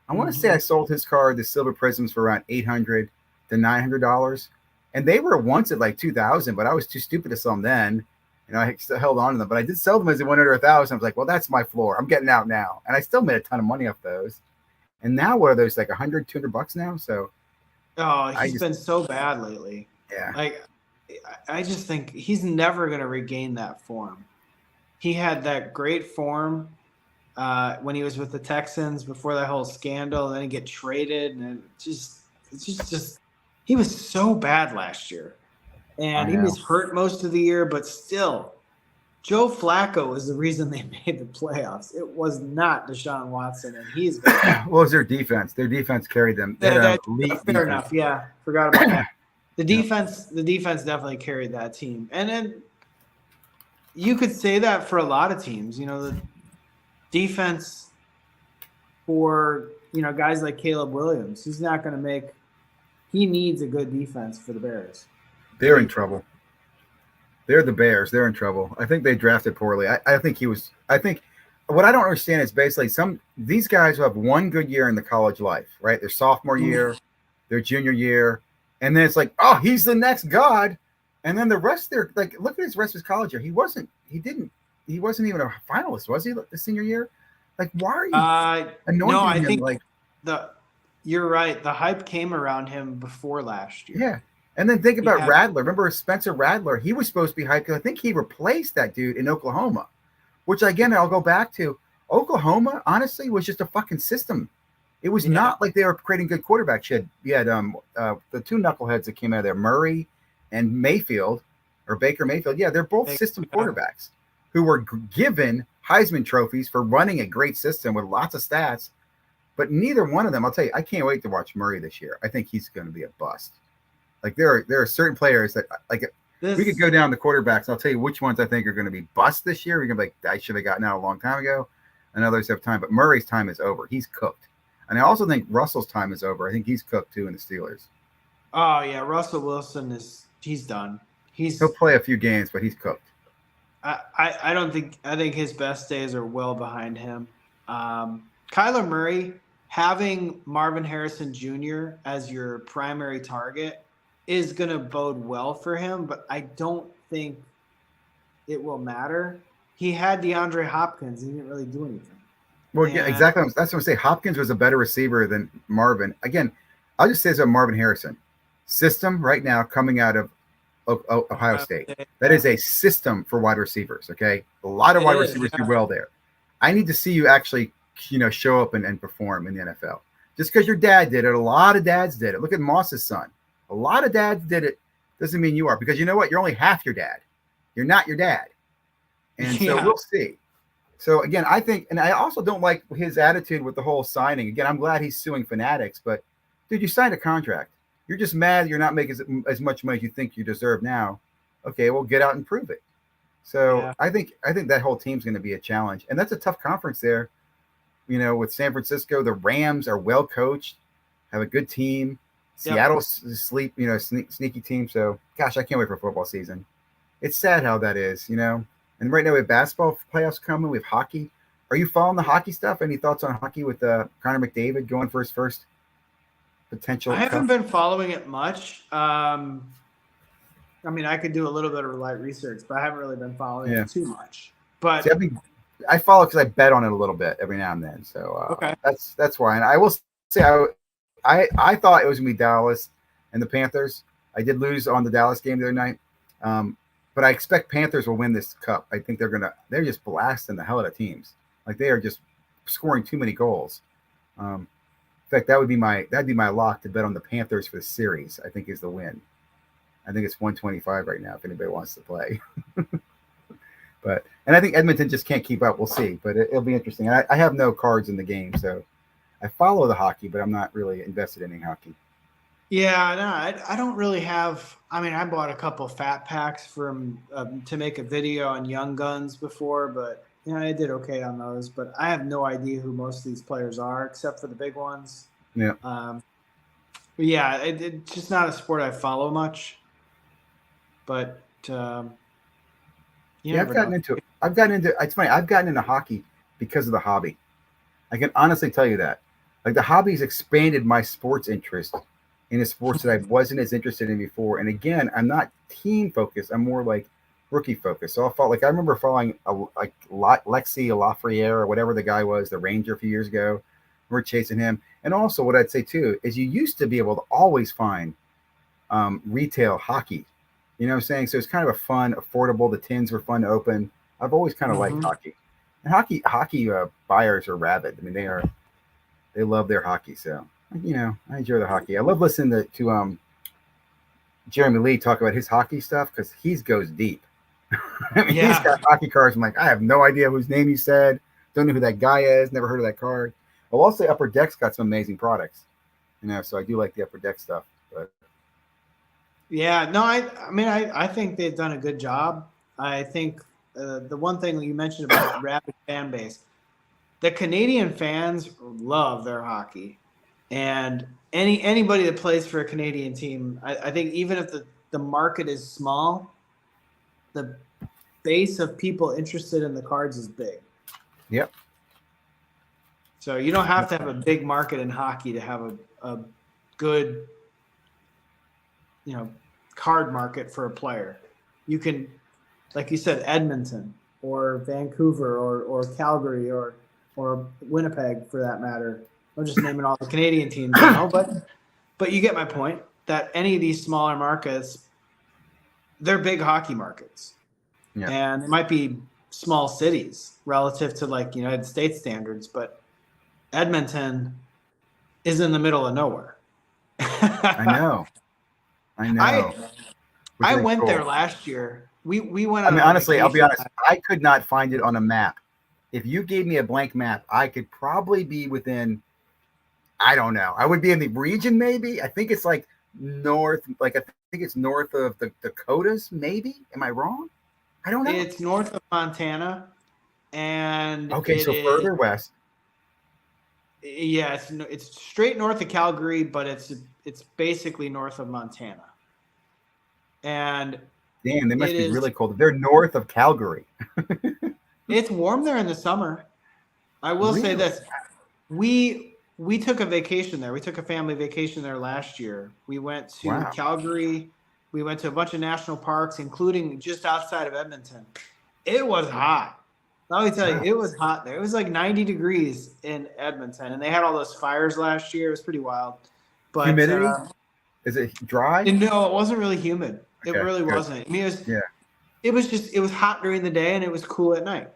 I want to say I sold his card, the Silver Prisms, for around $800 to $900. And they were once at like 2,000, but I was too stupid to sell them then. I still held on to them, but I did sell them as they went under 1,000. I was like, well, that's my floor. I'm getting out now. And I still made a ton of money off those. And now what are those, like $100, $200 now? So he's been so bad lately. Yeah. Like I just think he's never going to regain that form. He had that great form when he was with the Texans before that whole scandal, and then he get traded, and it's just he was so bad last year. And he was hurt most of the year, but still, Joe Flacco is the reason they made the playoffs. It was not Deshaun Watson, and he's well, it's their defense. Their defense carried them. Fair enough. Yeah, forgot about that. The defense definitely carried that team, and then you could say that for a lot of teams. The defense for guys like Caleb Williams, he's not going to make. He needs a good defense for the Bears. They're in trouble. They're the Bears. They're in trouble. I think they drafted poorly. I think what I don't understand is basically these guys who have one good year in the college life, right? Their sophomore year, their junior year, And then it's like, oh, he's the next god. And then the rest there, like, look at his rest of his college year. He wasn't even a finalist, was he, the senior year? Like, why are you anointing no, I him? think Like, you're right. The hype came around him before last year. yeah. And then think about Radler. Remember Spencer Radler? He was supposed to be hyped because I think he replaced that dude in Oklahoma, which, again, I'll go back to. Oklahoma, honestly, was just a fucking system. It was not like they were creating good quarterbacks. You had the two knuckleheads that came out of there, Murray and Mayfield, or Baker Mayfield. Yeah, they're both system quarterbacks who were given Heisman trophies for running a great system with lots of stats. But neither one of them, I'll tell you, I can't wait to watch Murray this year. I think he's going to be a bust. Like, there are certain players that, like, we could go down the quarterbacks. And I'll tell you which ones I think are going to be bust this year. We're going to be like, I should have gotten out a long time ago. And others have time. But Murray's time is over. He's cooked. And I also think Russell's time is over. I think he's cooked too in the Steelers. Oh yeah, Russell Wilson he's done. He'll play a few games, but he's cooked. I don't think I think his best days are well behind him. Kyler Murray, having Marvin Harrison Jr. as your primary target is gonna bode well for him, but I don't think it will matter. He had DeAndre Hopkins, he didn't really do anything. Well, yeah, exactly. That's what I'm saying. Hopkins was a better receiver than Marvin. Again, I'll just say this about Marvin Harrison. System right now coming out of Ohio State. That is a system for wide receivers, okay? A lot of wide receivers do well there. I need to see you actually, show up and perform in the NFL. Just because your dad did it, a lot of dads did it. Look at Moss's son. A lot of dads did it. Doesn't mean you are. Because you know what? You're only half your dad. You're not your dad. And so we'll see. So, again, I think, and I also don't like his attitude with the whole signing. Again, I'm glad he's suing Fanatics, but, dude, you signed a contract. You're just mad you're not making as much money as you think you deserve now. Okay, well, get out and prove it. So I think that whole team's going to be a challenge. And that's a tough conference there, with San Francisco. The Rams are well coached, have a good team. Seattle's sneaky team. So, gosh, I can't wait for football season. It's sad how that is, And right now we have basketball playoffs coming. We have hockey. Are you following the hockey stuff? Any thoughts on hockey with Connor McDavid going for his first potential? I haven't been following it much. I could do a little bit of light research, but I haven't really been following it too much. But see, I follow because I bet on it a little bit every now and then. So that's why. And I will say I thought it was gonna be Dallas and the Panthers. I did lose on the Dallas game the other night. But I expect Panthers will win this cup. I think they're just blasting the hell out of teams. Like, they are just scoring too many goals. In fact, that'd be my lock to bet on the Panthers for the series. I think is the win. I think it's 125 right now if anybody wants to play. And I think Edmonton just can't keep up. We'll see, but it'll be interesting. I have no cards in the game, so I follow the hockey, but I'm not really invested in any hockey. Yeah, no, I don't really have. I bought a couple fat packs from to make a video on Young Guns before, but I did okay on those. But I have no idea who most of these players are, except for the big ones. Yeah. But yeah, it's just not a sport I follow much. But I've gotten into it. It's funny. I've gotten into hockey because of the hobby. I can honestly tell you that. Like, the hobby's expanded my sports interest in the sports that I wasn't as interested in before. And again, I'm not team focused. I'm more like rookie focused. So I remember following Lexi Lafreniere or whatever the guy was, the Ranger a few years ago. We're chasing him. And also what I'd say too, is you used to be able to always find retail hockey. You know what I'm saying? So it's kind of a fun, affordable. The tins were fun to open. I've always kind of liked hockey. And hockey buyers are rabid. They love their hockey. So, I enjoy the hockey. I love listening to Jeremy Lee talk about his hockey stuff because he goes deep. He's got hockey cards. I'm like, I have no idea whose name you said. Don't know who that guy is. Never heard of that card. I'll also say Upper Deck's got some amazing products. So I do like the Upper Deck stuff. But yeah, no, I think they've done a good job. I think the one thing you mentioned about rabid fan base, the Canadian fans love their hockey. And anybody that plays for a Canadian team, I think even if the market is small, the base of people interested in the cards is big. Yep. So you don't have to have a big market in hockey to have a good card market for a player. You can, like you said, Edmonton or Vancouver or Calgary or Winnipeg for that matter. I'm just naming all the Canadian teams now, but you get my point that any of these smaller markets, they're big hockey markets. Yeah. And it might be small cities relative to like United States standards, but Edmonton is in the middle of nowhere. I know. I went there last year. We went on honestly, I'll be honest. vacation. I could not find it on a map. If you gave me a blank map, I could probably be within, I don't know. I would be in the region, maybe. I think it's like north, I think it's north of the Dakotas, maybe. Am I wrong? I don't know. It's north of Montana, and okay, so further west. Yeah, it's straight north of Calgary, but it's basically north of Montana. And damn, they must be really cold. They're north of Calgary. It's warm there in the summer. I will say this: we took a vacation there. We took a family vacation there last year. We went to Calgary. We went to a bunch of national parks, including just outside of Edmonton. It was hot. Let me tell you, it was hot there. It was like 90 degrees in Edmonton, and they had all those fires last year. It was pretty wild. But humidity? Is it dry? No, it wasn't really humid. It really wasn't. I mean, it was hot during the day and it was cool at night.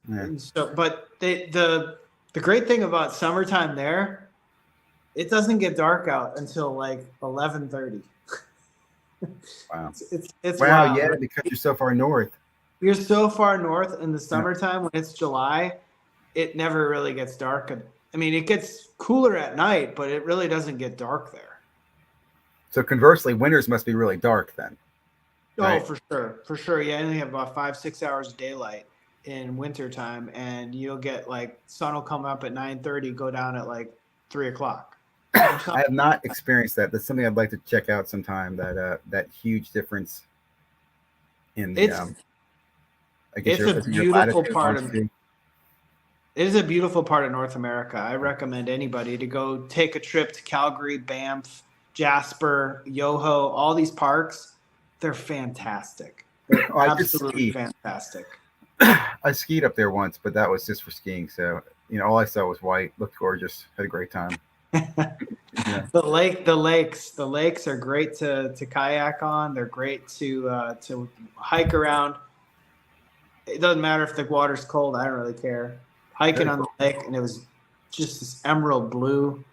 Yeah. So, but the great thing about summertime there, it doesn't get dark out until like 11:30. Wow. It's wow, wild. Yeah, because you're so far north. You're so far north in the summertime when it's July, it never really gets dark. I mean, it gets cooler at night, but it really doesn't get dark there. So conversely, winters must be really dark then. Right? Oh, for sure. Yeah, you only have about 5-6 hours of daylight in wintertime, and you'll get like sun will come up at 9:30, go down at like 3:00. I have not experienced that. That's something I'd like to check out sometime. That huge difference in the. It's a beautiful part of. It is a beautiful part of North America. I recommend anybody to go take a trip to Calgary, Banff, Jasper, Yoho, all these parks. They're fantastic. They're absolutely fantastic. I skied up there once, but that was just for skiing. So, all I saw was white, looked gorgeous, had a great time. Yeah. The lakes are great to kayak on. They're great to hike around. It doesn't matter if the water's cold. I don't really care. Hiking on the lake, and it was just this emerald blue.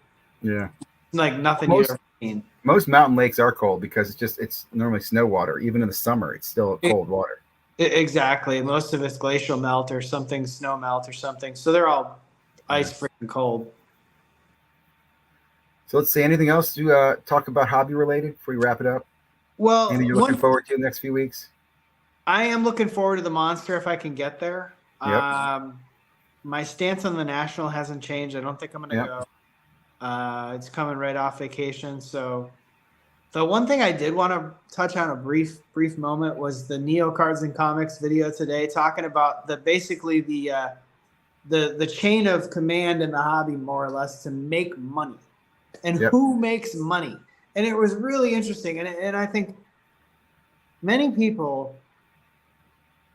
Yeah. Like nothing you've ever seen. Most mountain lakes are cold because it's normally snow water. Even in the summer, it's still cold water. Exactly. Most of it's glacial melt or something, snow melt or something. So they're all ice freaking cold. So let's see. Anything else to talk about hobby related before we wrap it up? Well, anything you're looking forward to in the next few weeks? I am looking forward to the Monster if I can get there. Yep. My stance on the National hasn't changed. I don't think I'm going to go. It's coming right off vacation. So the one thing I did want to touch on a brief moment was the Neo Cards and Comics video today, talking about basically the chain of command in the hobby, more or less, to make money and who makes money. And it was really interesting. And I think many people,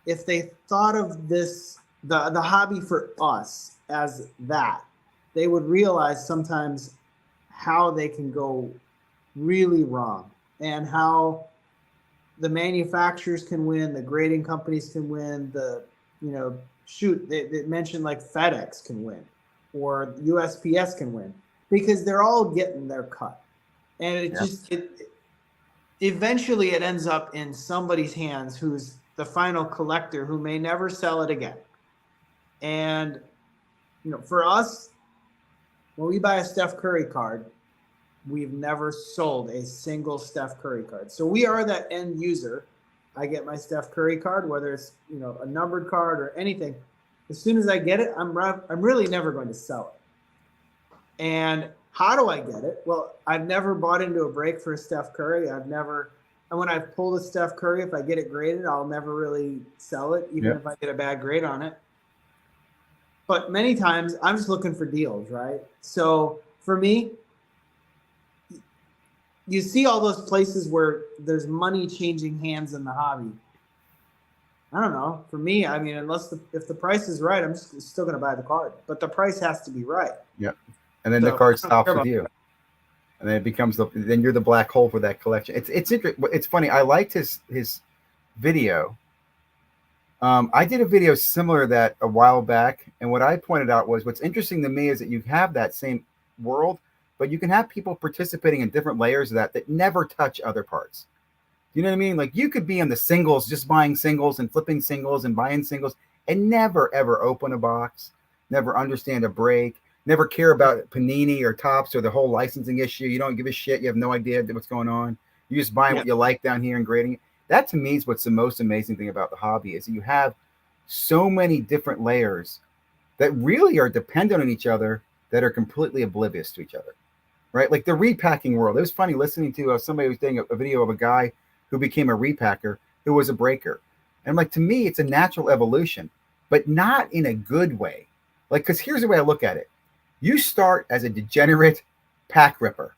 if they thought of this, the hobby for us as that, they would realize sometimes how they can go really wrong and how the manufacturers can win, the grading companies can win, they mentioned like FedEx can win or USPS can win because they're all getting their cut. And eventually it ends up in somebody's hands who's the final collector who may never sell it again. And, for us, when we buy a Steph Curry card, we've never sold a single Steph Curry card. So we are that end user. I get my Steph Curry card, whether it's, a numbered card or anything. As soon as I get it, I'm really never going to sell it. And how do I get it? Well, I've never bought into a break for a Steph Curry. And when I've pulled a Steph Curry, if I get it graded, I'll never really sell it, even if I get a bad grade on it. But many times I'm just looking for deals, right? So for me, you see all those places where there's money changing hands in the hobby. I don't know. For me, I mean, if the price is right, I'm still going to buy the card, but the price has to be right. Yep. And then the card stops with you, and then it becomes then you're the black hole for that collection. It's interesting. It's funny. I liked his video. I did a video similar to that a while back, and what I pointed out was what's interesting to me is that you have that same world, but you can have people participating in different layers of that never touch other parts. You know what I mean? Like you could be in the singles, just buying singles and flipping singles and buying singles and never, ever open a box, never understand a break, never care about Panini or Topps or the whole licensing issue. You don't give a shit. You have no idea what's going on. You just buying what you like down here and grading it. That to me is what's the most amazing thing about the hobby is that you have so many different layers that really are dependent on each other that are completely oblivious to each other, right? Like the repacking world. It was funny listening to somebody who was doing a video of a guy who became a repacker, who was a breaker. And I'm like, to me, it's a natural evolution, but not in a good way. Like, because here's the way I look at it. You start as a degenerate pack ripper.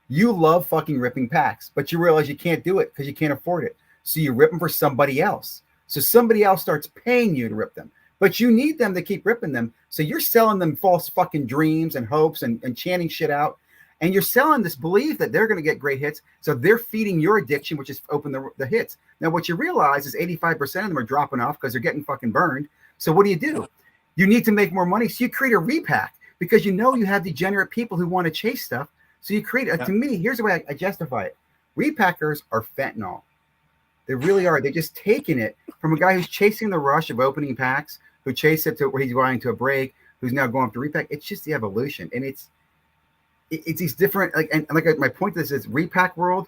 You love fucking ripping packs, but you realize you can't do it because you can't afford it. So you rip them for somebody else. So somebody else starts paying you to rip them, but you need them to keep ripping them. So you're selling them false fucking dreams and hopes and chanting shit out. And you're selling this belief that they're going to get great hits. So they're feeding your addiction, which is open the hits. Now, what you realize is 85% of them are dropping off because they're getting fucking burned. So what do? You need to make more money. So you create a repack because you know you have degenerate people who want to chase stuff. So you create it. To me, here's the way I justify it. Repackers are fentanyl. They really are. They're just taking it from a guy who's chasing the rush of opening packs, who chased it to where he's buying to a break, who's now going to repack. It's just the evolution. And it's these different, my point to this is repack world.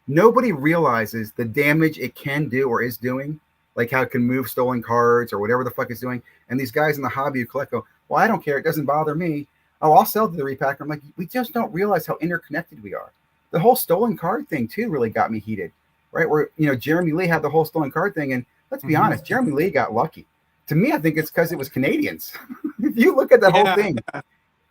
Nobody realizes the damage it can do or is doing, like how it can move stolen cards or whatever the fuck it's doing. And these guys in the hobby who collect go, well, I don't care. It doesn't bother me. Oh, I'll sell to the repacker. I'm like, we just don't realize how interconnected we are. The whole stolen card thing too really got me heated, right? Where, Jeremy Lee had the whole stolen card thing. And let's be honest, Jeremy Lee got lucky. To me, I think it's because it was Canadians. If you look at the whole thing,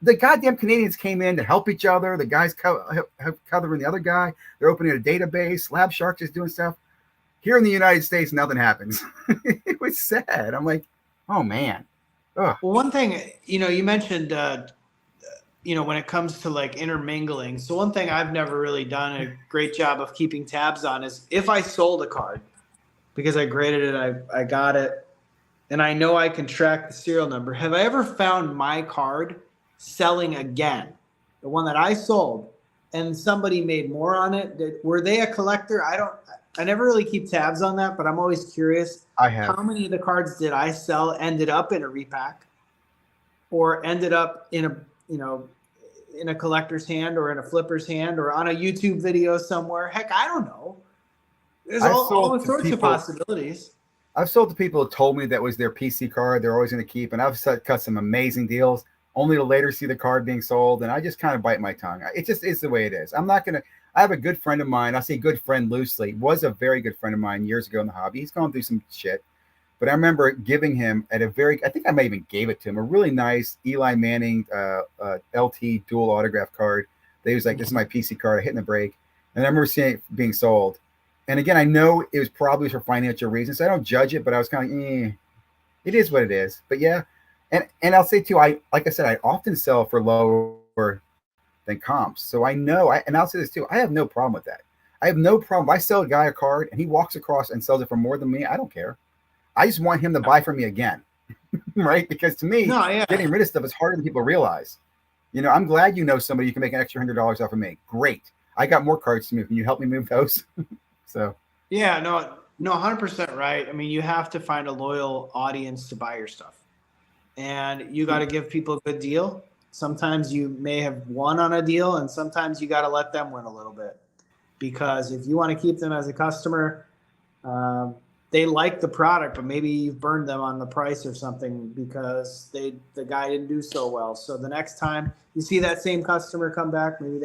the goddamn Canadians came in to help each other. The guys covering the other guy. They're opening a database. Lab Shark is doing stuff. Here in the United States, nothing happens. It was sad. I'm like, oh, man. Ugh. Well, one thing, you mentioned, when it comes to like intermingling. So one thing I've never really done a great job of keeping tabs on is if I sold a card because I graded it, I got it, and I know I can track the serial number. Have I ever found my card selling again, the one that I sold, and somebody made more on it? Were they a collector? I never really keep tabs on that, but I'm always curious. I have. How many of the cards did I sell ended up in a repack or ended up in a collector's hand or in a flipper's hand or on a YouTube video somewhere? Heck, I don't know. There's all sorts of possibilities. I've sold to people who told me that was their PC card they're always going to keep, and I've cut some amazing deals only to later see the card being sold, and I just kind of bite my tongue. It just is the way it is. I'm not going to – I have a good friend of mine. I say good friend loosely. Was a very good friend of mine years ago in the hobby. He's gone through some shit. But I remember giving him I think I may even gave it to him, a really nice Eli Manning LT dual autograph card. He was like, this is my PC card. I hit in the break. And I remember seeing it being sold. And again, I know it was probably for financial reasons. So I don't judge it, but I was kind of it is what it is. But yeah. And I'll say too, like I said, I often sell for lower than comps. So I know, and I'll say this too, I have no problem with that. I have no problem. If I sell a guy a card and he walks across and sells it for more than me, I don't care. I just want him to buy from me again, right? Because to me, getting rid of stuff is harder than people realize. I'm glad somebody you can make an extra $100 off of me. Great. I got more cards to move. Can you help me move those? So. Yeah, no, 100% right. I mean, you have to find a loyal audience to buy your stuff. And you got to give people a good deal. Sometimes you may have won on a deal, and sometimes you got to let them win a little bit. Because if you want to keep them as a customer, they like the product, but maybe you've burned them on the price or something because the guy didn't do so well. So the next time you see that same customer come back, maybe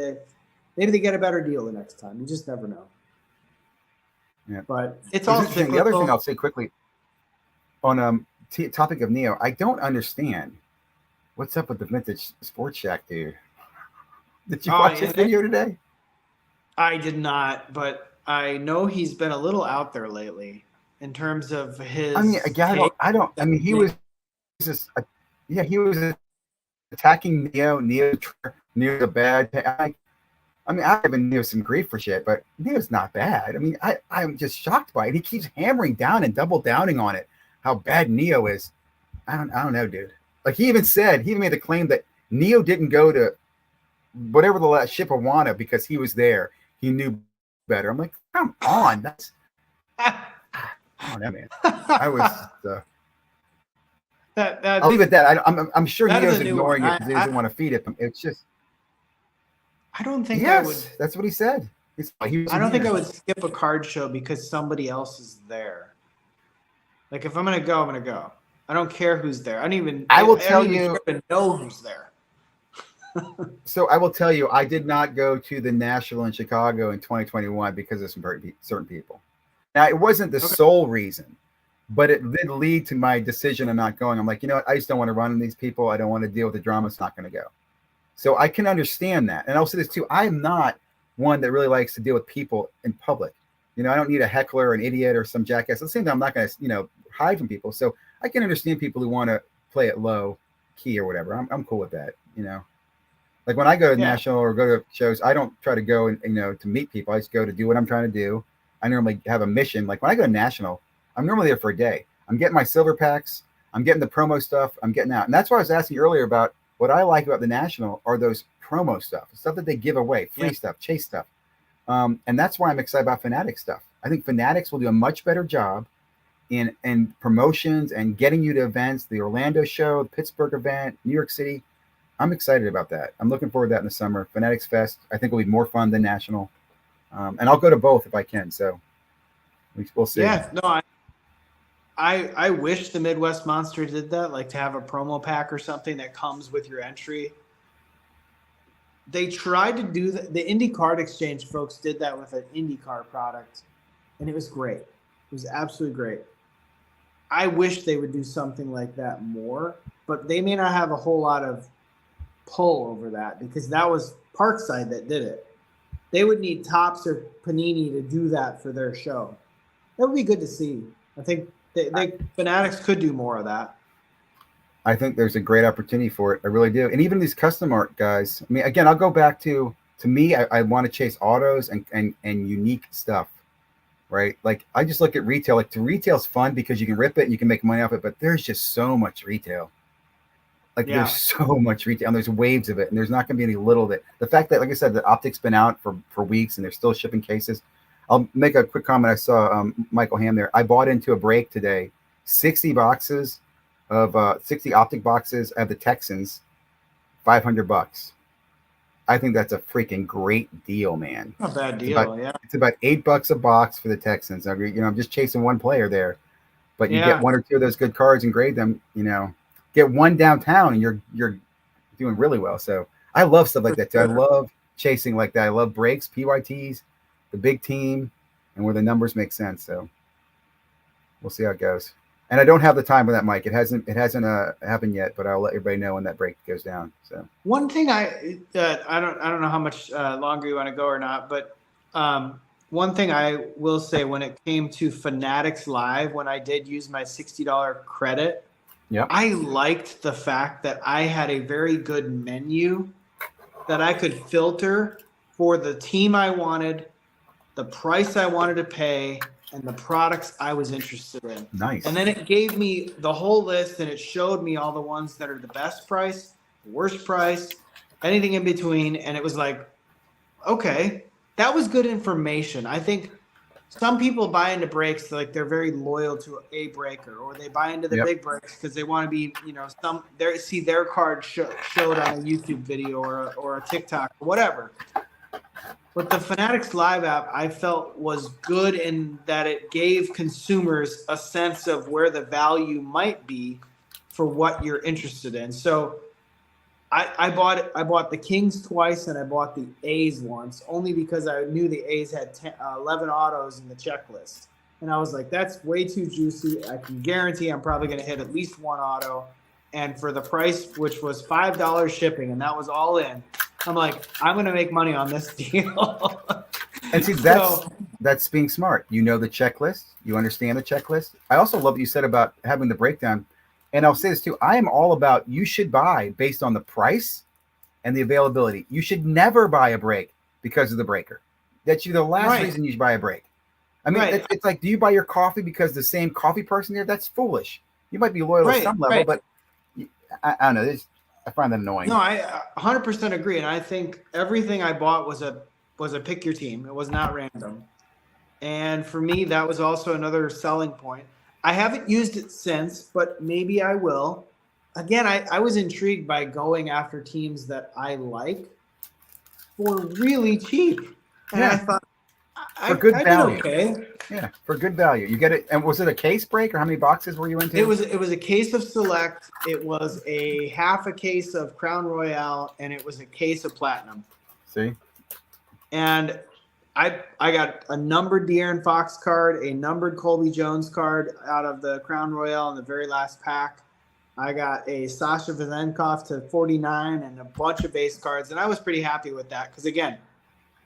they get a better deal the next time. You just never know. Yeah. But it's all cyclical. The other thing I'll say quickly on topic of Neo, I don't understand what's up with the vintage Sports Shack dude. Did you watch his video today? I did not, but I know he's been a little out there lately in terms of I mean, his again, take. I mean, he was just, yeah, he was attacking Neo. Neo's a bad. I mean, I've given Neo some grief for shit, but Neo's not bad. I mean, I'm just shocked by it. He keeps hammering down and double downing on it, how bad Neo is. I don't know, dude. Like he even made the claim that Neo didn't go to whatever the last ship of Wanda because he was there. He knew better. I'm like, come on, that's. I don't know, man. I was. I'll leave it at that. I'm sure Neo's ignoring it because he doesn't want to feed it. It's just. I don't think yes, I would. That's what he said. I don't think I would skip a card show because somebody else is there. Like if I'm gonna go, I'm gonna go. I don't care who's there. I will tell you. I don't know who's there. So I will tell you, I did not go to the National in Chicago in 2021 because of some certain people. Now it wasn't the sole reason, but it did lead to my decision of not going. I'm like, you know what? I just don't want to run into these people. I don't want to deal with the drama. It's not going to go. So I can understand that. And I'll say this too. I am not one that really likes to deal with people in public. You know, I don't need a heckler or an idiot or some jackass. At the same time, I'm not going to, hide from people. So I can understand people who want to play it low key or whatever. I'm cool with that, Like when I go to national or go to shows, I don't try to go and, to meet people. I just go to do what I'm trying to do. I normally have a mission. Like when I go to national, I'm normally there for a day. I'm getting my silver packs. I'm getting the promo stuff. I'm getting out. And that's why I was asking earlier about what I like about the national are those promo stuff that they give away, free stuff, chase stuff. And that's why I'm excited about Fanatics stuff. I think Fanatics will do a much better job in promotions and getting you to events, the Orlando show, the Pittsburgh event, New York City. I'm excited about that. I'm looking forward to that in the summer. Fanatics Fest, I think will be more fun than National. And I'll go to both if I can. So we'll see. Yeah, no, I wish the Midwest Monster did that, like to have a promo pack or something that comes with your entry. They tried to do that. The Indie Card Exchange folks did that with an IndyCar product, and it was great. It was absolutely great. I wish they would do something like that more, but they may not have a whole lot of pull over that because that was Parkside that did it. They would need Topps or Panini to do that for their show. That would be good to see. I think Fanatics could do more of that. I think there's a great opportunity for it. I really do. And even these custom art guys. I mean, again, I'll go back to me, I want to chase autos and unique stuff, right? Like I just look at retail. Like retail's fun because you can rip it and you can make money off it, but there's just so much retail. Like there's so much retail and there's waves of it. And there's not going to be any little that the fact that, like I said, the optic's been out for weeks and they're still shipping cases. I'll make a quick comment. I saw Michael Ham there. I bought into a break today, 60 boxes of 60 optic boxes of the Texans, $500. I think that's a freaking great deal, man. Not a bad deal, It's about $8 a box for the Texans. I'm just chasing one player there, but you get one or two of those good cards and grade them. Get one downtown and you're doing really well. So I love stuff like that too. I love chasing like that. I love breaks, PYTs, the big team, and where the numbers make sense. So we'll see how it goes. And I don't have the time for that, Mike. It hasn't happened yet, but I'll let everybody know when that break goes down. So one thing I don't know how much longer you want to go or not, but one thing I will say when it came to Fanatics Live, when I did use my $60 credit, I liked the fact that I had a very good menu that I could filter for the team I wanted, the price I wanted to pay, and the products I was interested in. Nice. And then it gave me the whole list and it showed me all the ones that are the best price, worst price, anything in between. And it was like, okay, that was good information. I think some people buy into breaks like they're very loyal to a breaker, or they buy into the big breaks because they want to be, see their card showed on a YouTube video or a TikTok or whatever. But the Fanatics Live app, I felt was good in that it gave consumers a sense of where the value might be for what you're interested in. So I bought the Kings twice and I bought the A's once, only because I knew the A's had 11 autos in the checklist. And I was like, that's way too juicy. I can guarantee I'm probably going to hit at least one auto. And for the price, which was $5 shipping, and that was all in, I'm like, I'm going to make money on this deal. And see, that's being smart. You know the checklist. You understand the checklist. I also love what you said about having the breakdown. And I'll say this too. I am all about you should buy based on the price and the availability. You should never buy a break because of the breaker. That's the last reason you should buy a break. I mean, it's like, do you buy your coffee because the same coffee person there? That's foolish. You might be loyal at some level, but I don't know. I find that annoying. No, I 100% agree. And I think everything I bought was a pick your team. It was not random. And for me, that was also another selling point. I haven't used it since, but maybe I will. Again, I was intrigued by going after teams that I like for really cheap. And I thought, for good value. Okay. Yeah, for good value. You get it. And was it a case break, or how many boxes were you into? It was a case of Select. It was a half a case of Crown Royale, and it was a case of Platinum. See? And I got a numbered De'Aaron Fox card, a numbered Colby Jones card out of the Crown Royale in the very last pack. I got a Sasha Vezenkov to 49 and a bunch of base cards, and I was pretty happy with that because, again,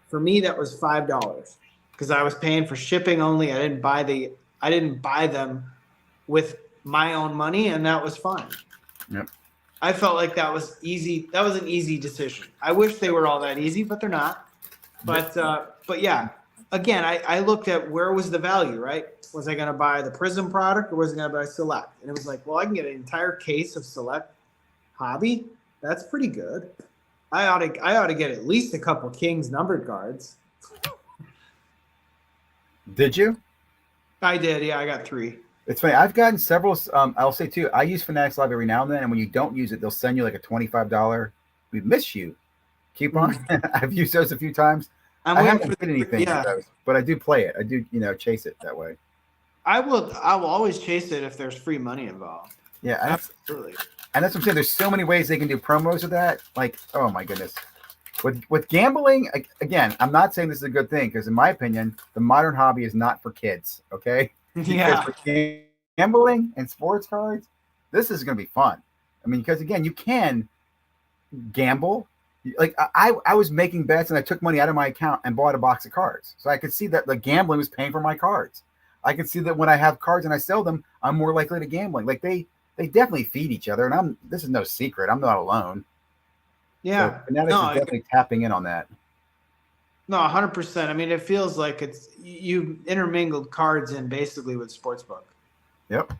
for me that was $5 because I was paying for shipping only. I didn't buy them with my own money, and that was fine. Yep. I felt like that was easy. That was an easy decision. I wish they were all that easy, but they're not. But yeah, again, I looked at where was the value, right? Was I going to buy the Prism product or was I going to buy Select? And it was like, well, I can get an entire case of Select Hobby. That's pretty good. I ought to get at least a couple Kings numbered cards. Did you? I did. Yeah, I got 3. It's funny. I've gotten several. I'll say too. I use Fanatics Live every now and then, and when you don't use it, they'll send you like a $25 "We miss you" coupon. I've used those a few times. I haven't did anything with those, but I do play it. I do, chase it that way. I will always chase it if there's free money involved. Yeah, absolutely. And that's what I'm saying. There's so many ways they can do promos with that. Like, oh my goodness. With gambling, again, I'm not saying this is a good thing because, in my opinion, the modern hobby is not for kids. Okay. Yeah. Because for gambling and sports cards, this is going to be fun. I mean, because again, you can gamble. Like I was making bets and I took money out of my account and bought a box of cards. So I could see that the gambling was paying for my cards. I could see that when I have cards and I sell them, I'm more likely to gambling. Like they definitely feed each other, and this is no secret. I'm not alone. Yeah. So Fanatics is definitely tapping in on that. No, 100%. I mean, it feels like you intermingled cards in basically with sportsbook. Yep.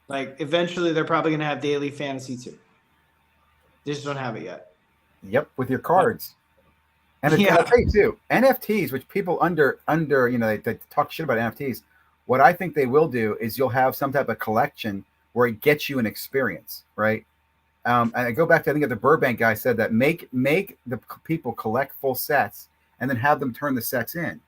Like eventually they're probably going to have daily fantasy too. They just don't have it yet. Yep, with your cards. And I'll tell you too, NFTs, which people they talk shit about NFTs. What I think they will do is you'll have some type of collection where it gets you an experience, right? And I go back to, I think the Burbank guy said that make the people collect full sets and then have them turn the sets in.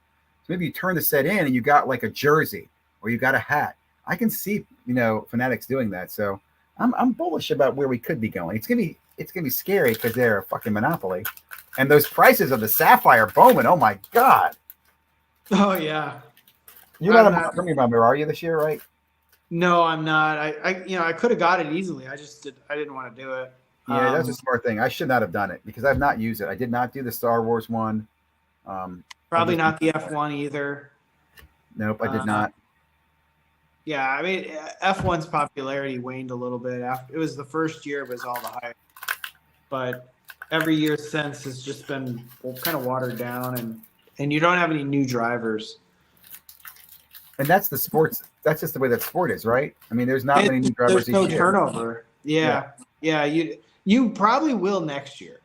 So maybe you turn the set in and you got like a jersey or you got a hat. I can see, Fanatics doing that. So I'm bullish about where we could be going. It's gonna be scary because they're a fucking monopoly, and those prices of the Sapphire Bowman. Oh my god! Oh yeah. You're not a Montgomery member, are you, this year, right? No, I'm not. I could have got it easily. I didn't want to do it. Yeah, that's a smart thing. I should not have done it because I've not used it. I did not do the Star Wars one. Probably not the F1 either. Nope, I did not. Yeah, I mean, F1's popularity waned a little bit. It was the first year, it was all the hype. But every year since has just been kind of watered down, and you don't have any new drivers. And that's the sports. That's just the way that sport is, right? I mean, there's not many new drivers. There's no turnover. Yeah. You probably will next year.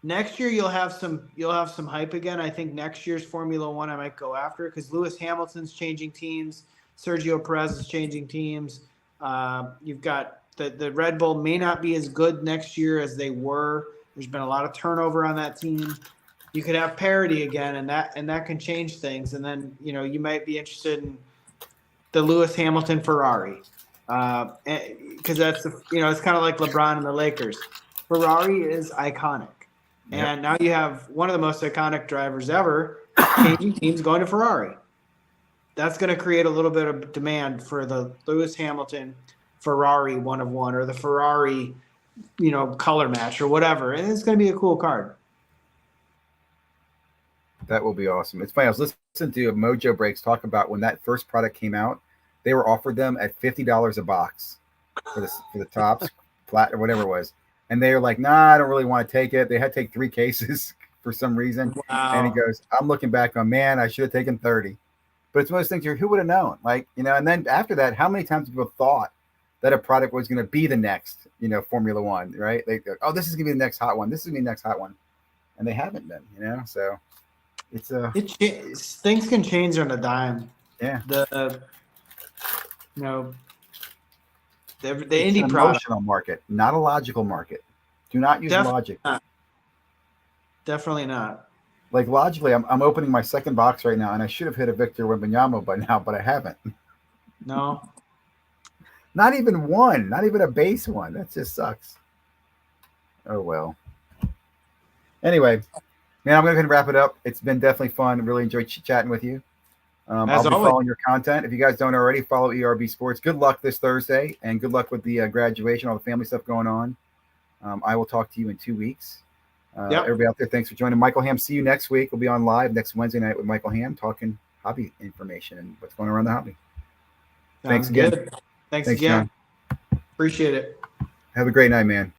Next year you'll have some hype again. I think next year's Formula One I might go after because Lewis Hamilton's changing teams. Sergio Perez is changing teams. You've got the Red Bull may not be as good next year as they were. There's been a lot of turnover on that team. You could have parity again, and that can change things. And then you might be interested in the Lewis Hamilton Ferrari because that's it's kind of like LeBron and the Lakers. Ferrari is iconic, and now you have one of the most iconic drivers ever changing teams going to Ferrari. That's going to create a little bit of demand for the Lewis Hamilton Ferrari 1-of-1 or the Ferrari, color match or whatever. And it's going to be a cool card. That will be awesome. It's funny. I was listening to Mojo Breaks talk about when that first product came out. They were offered them at $50 a box for the tops, flat or whatever it was, and they were like, "Nah, I don't really want to take it." They had to take 3 cases for some reason, and he Wow. goes, "I'm looking back on, man, I should have taken 30." But it's one of those things who would have known, like, you know. And then after that, how many times people thought that a product was going to be the next, you know, Formula One, right? They go, "Oh, this is going to be the next hot one. This is going to be the next hot one," and they haven't been, you know. So it's things can change on a dime. Yeah. You know, the It's indie an product. emotional market, not a logical market. Do not use logic. Definitely not. Like logically, I'm opening my second box right now, and I should have hit a Victor Wembanyama by now, but I haven't. No. Not even one. Not even a base one. That just sucks. Oh well. Anyway, man, I'm going to wrap it up. It's been definitely fun. Really enjoyed chatting with you. I'll be following your content. If you guys don't already, follow ERB Sports. Good luck this Thursday, and good luck with the graduation, all the family stuff going on. I will talk to you in 2 weeks. Everybody out there, thanks for joining. Michael Ham, see you next week. We'll be on live next Wednesday night with Michael Ham talking hobby information and what's going on around the hobby. Thanks again. Thanks again. John. Appreciate it. Have a great night, man.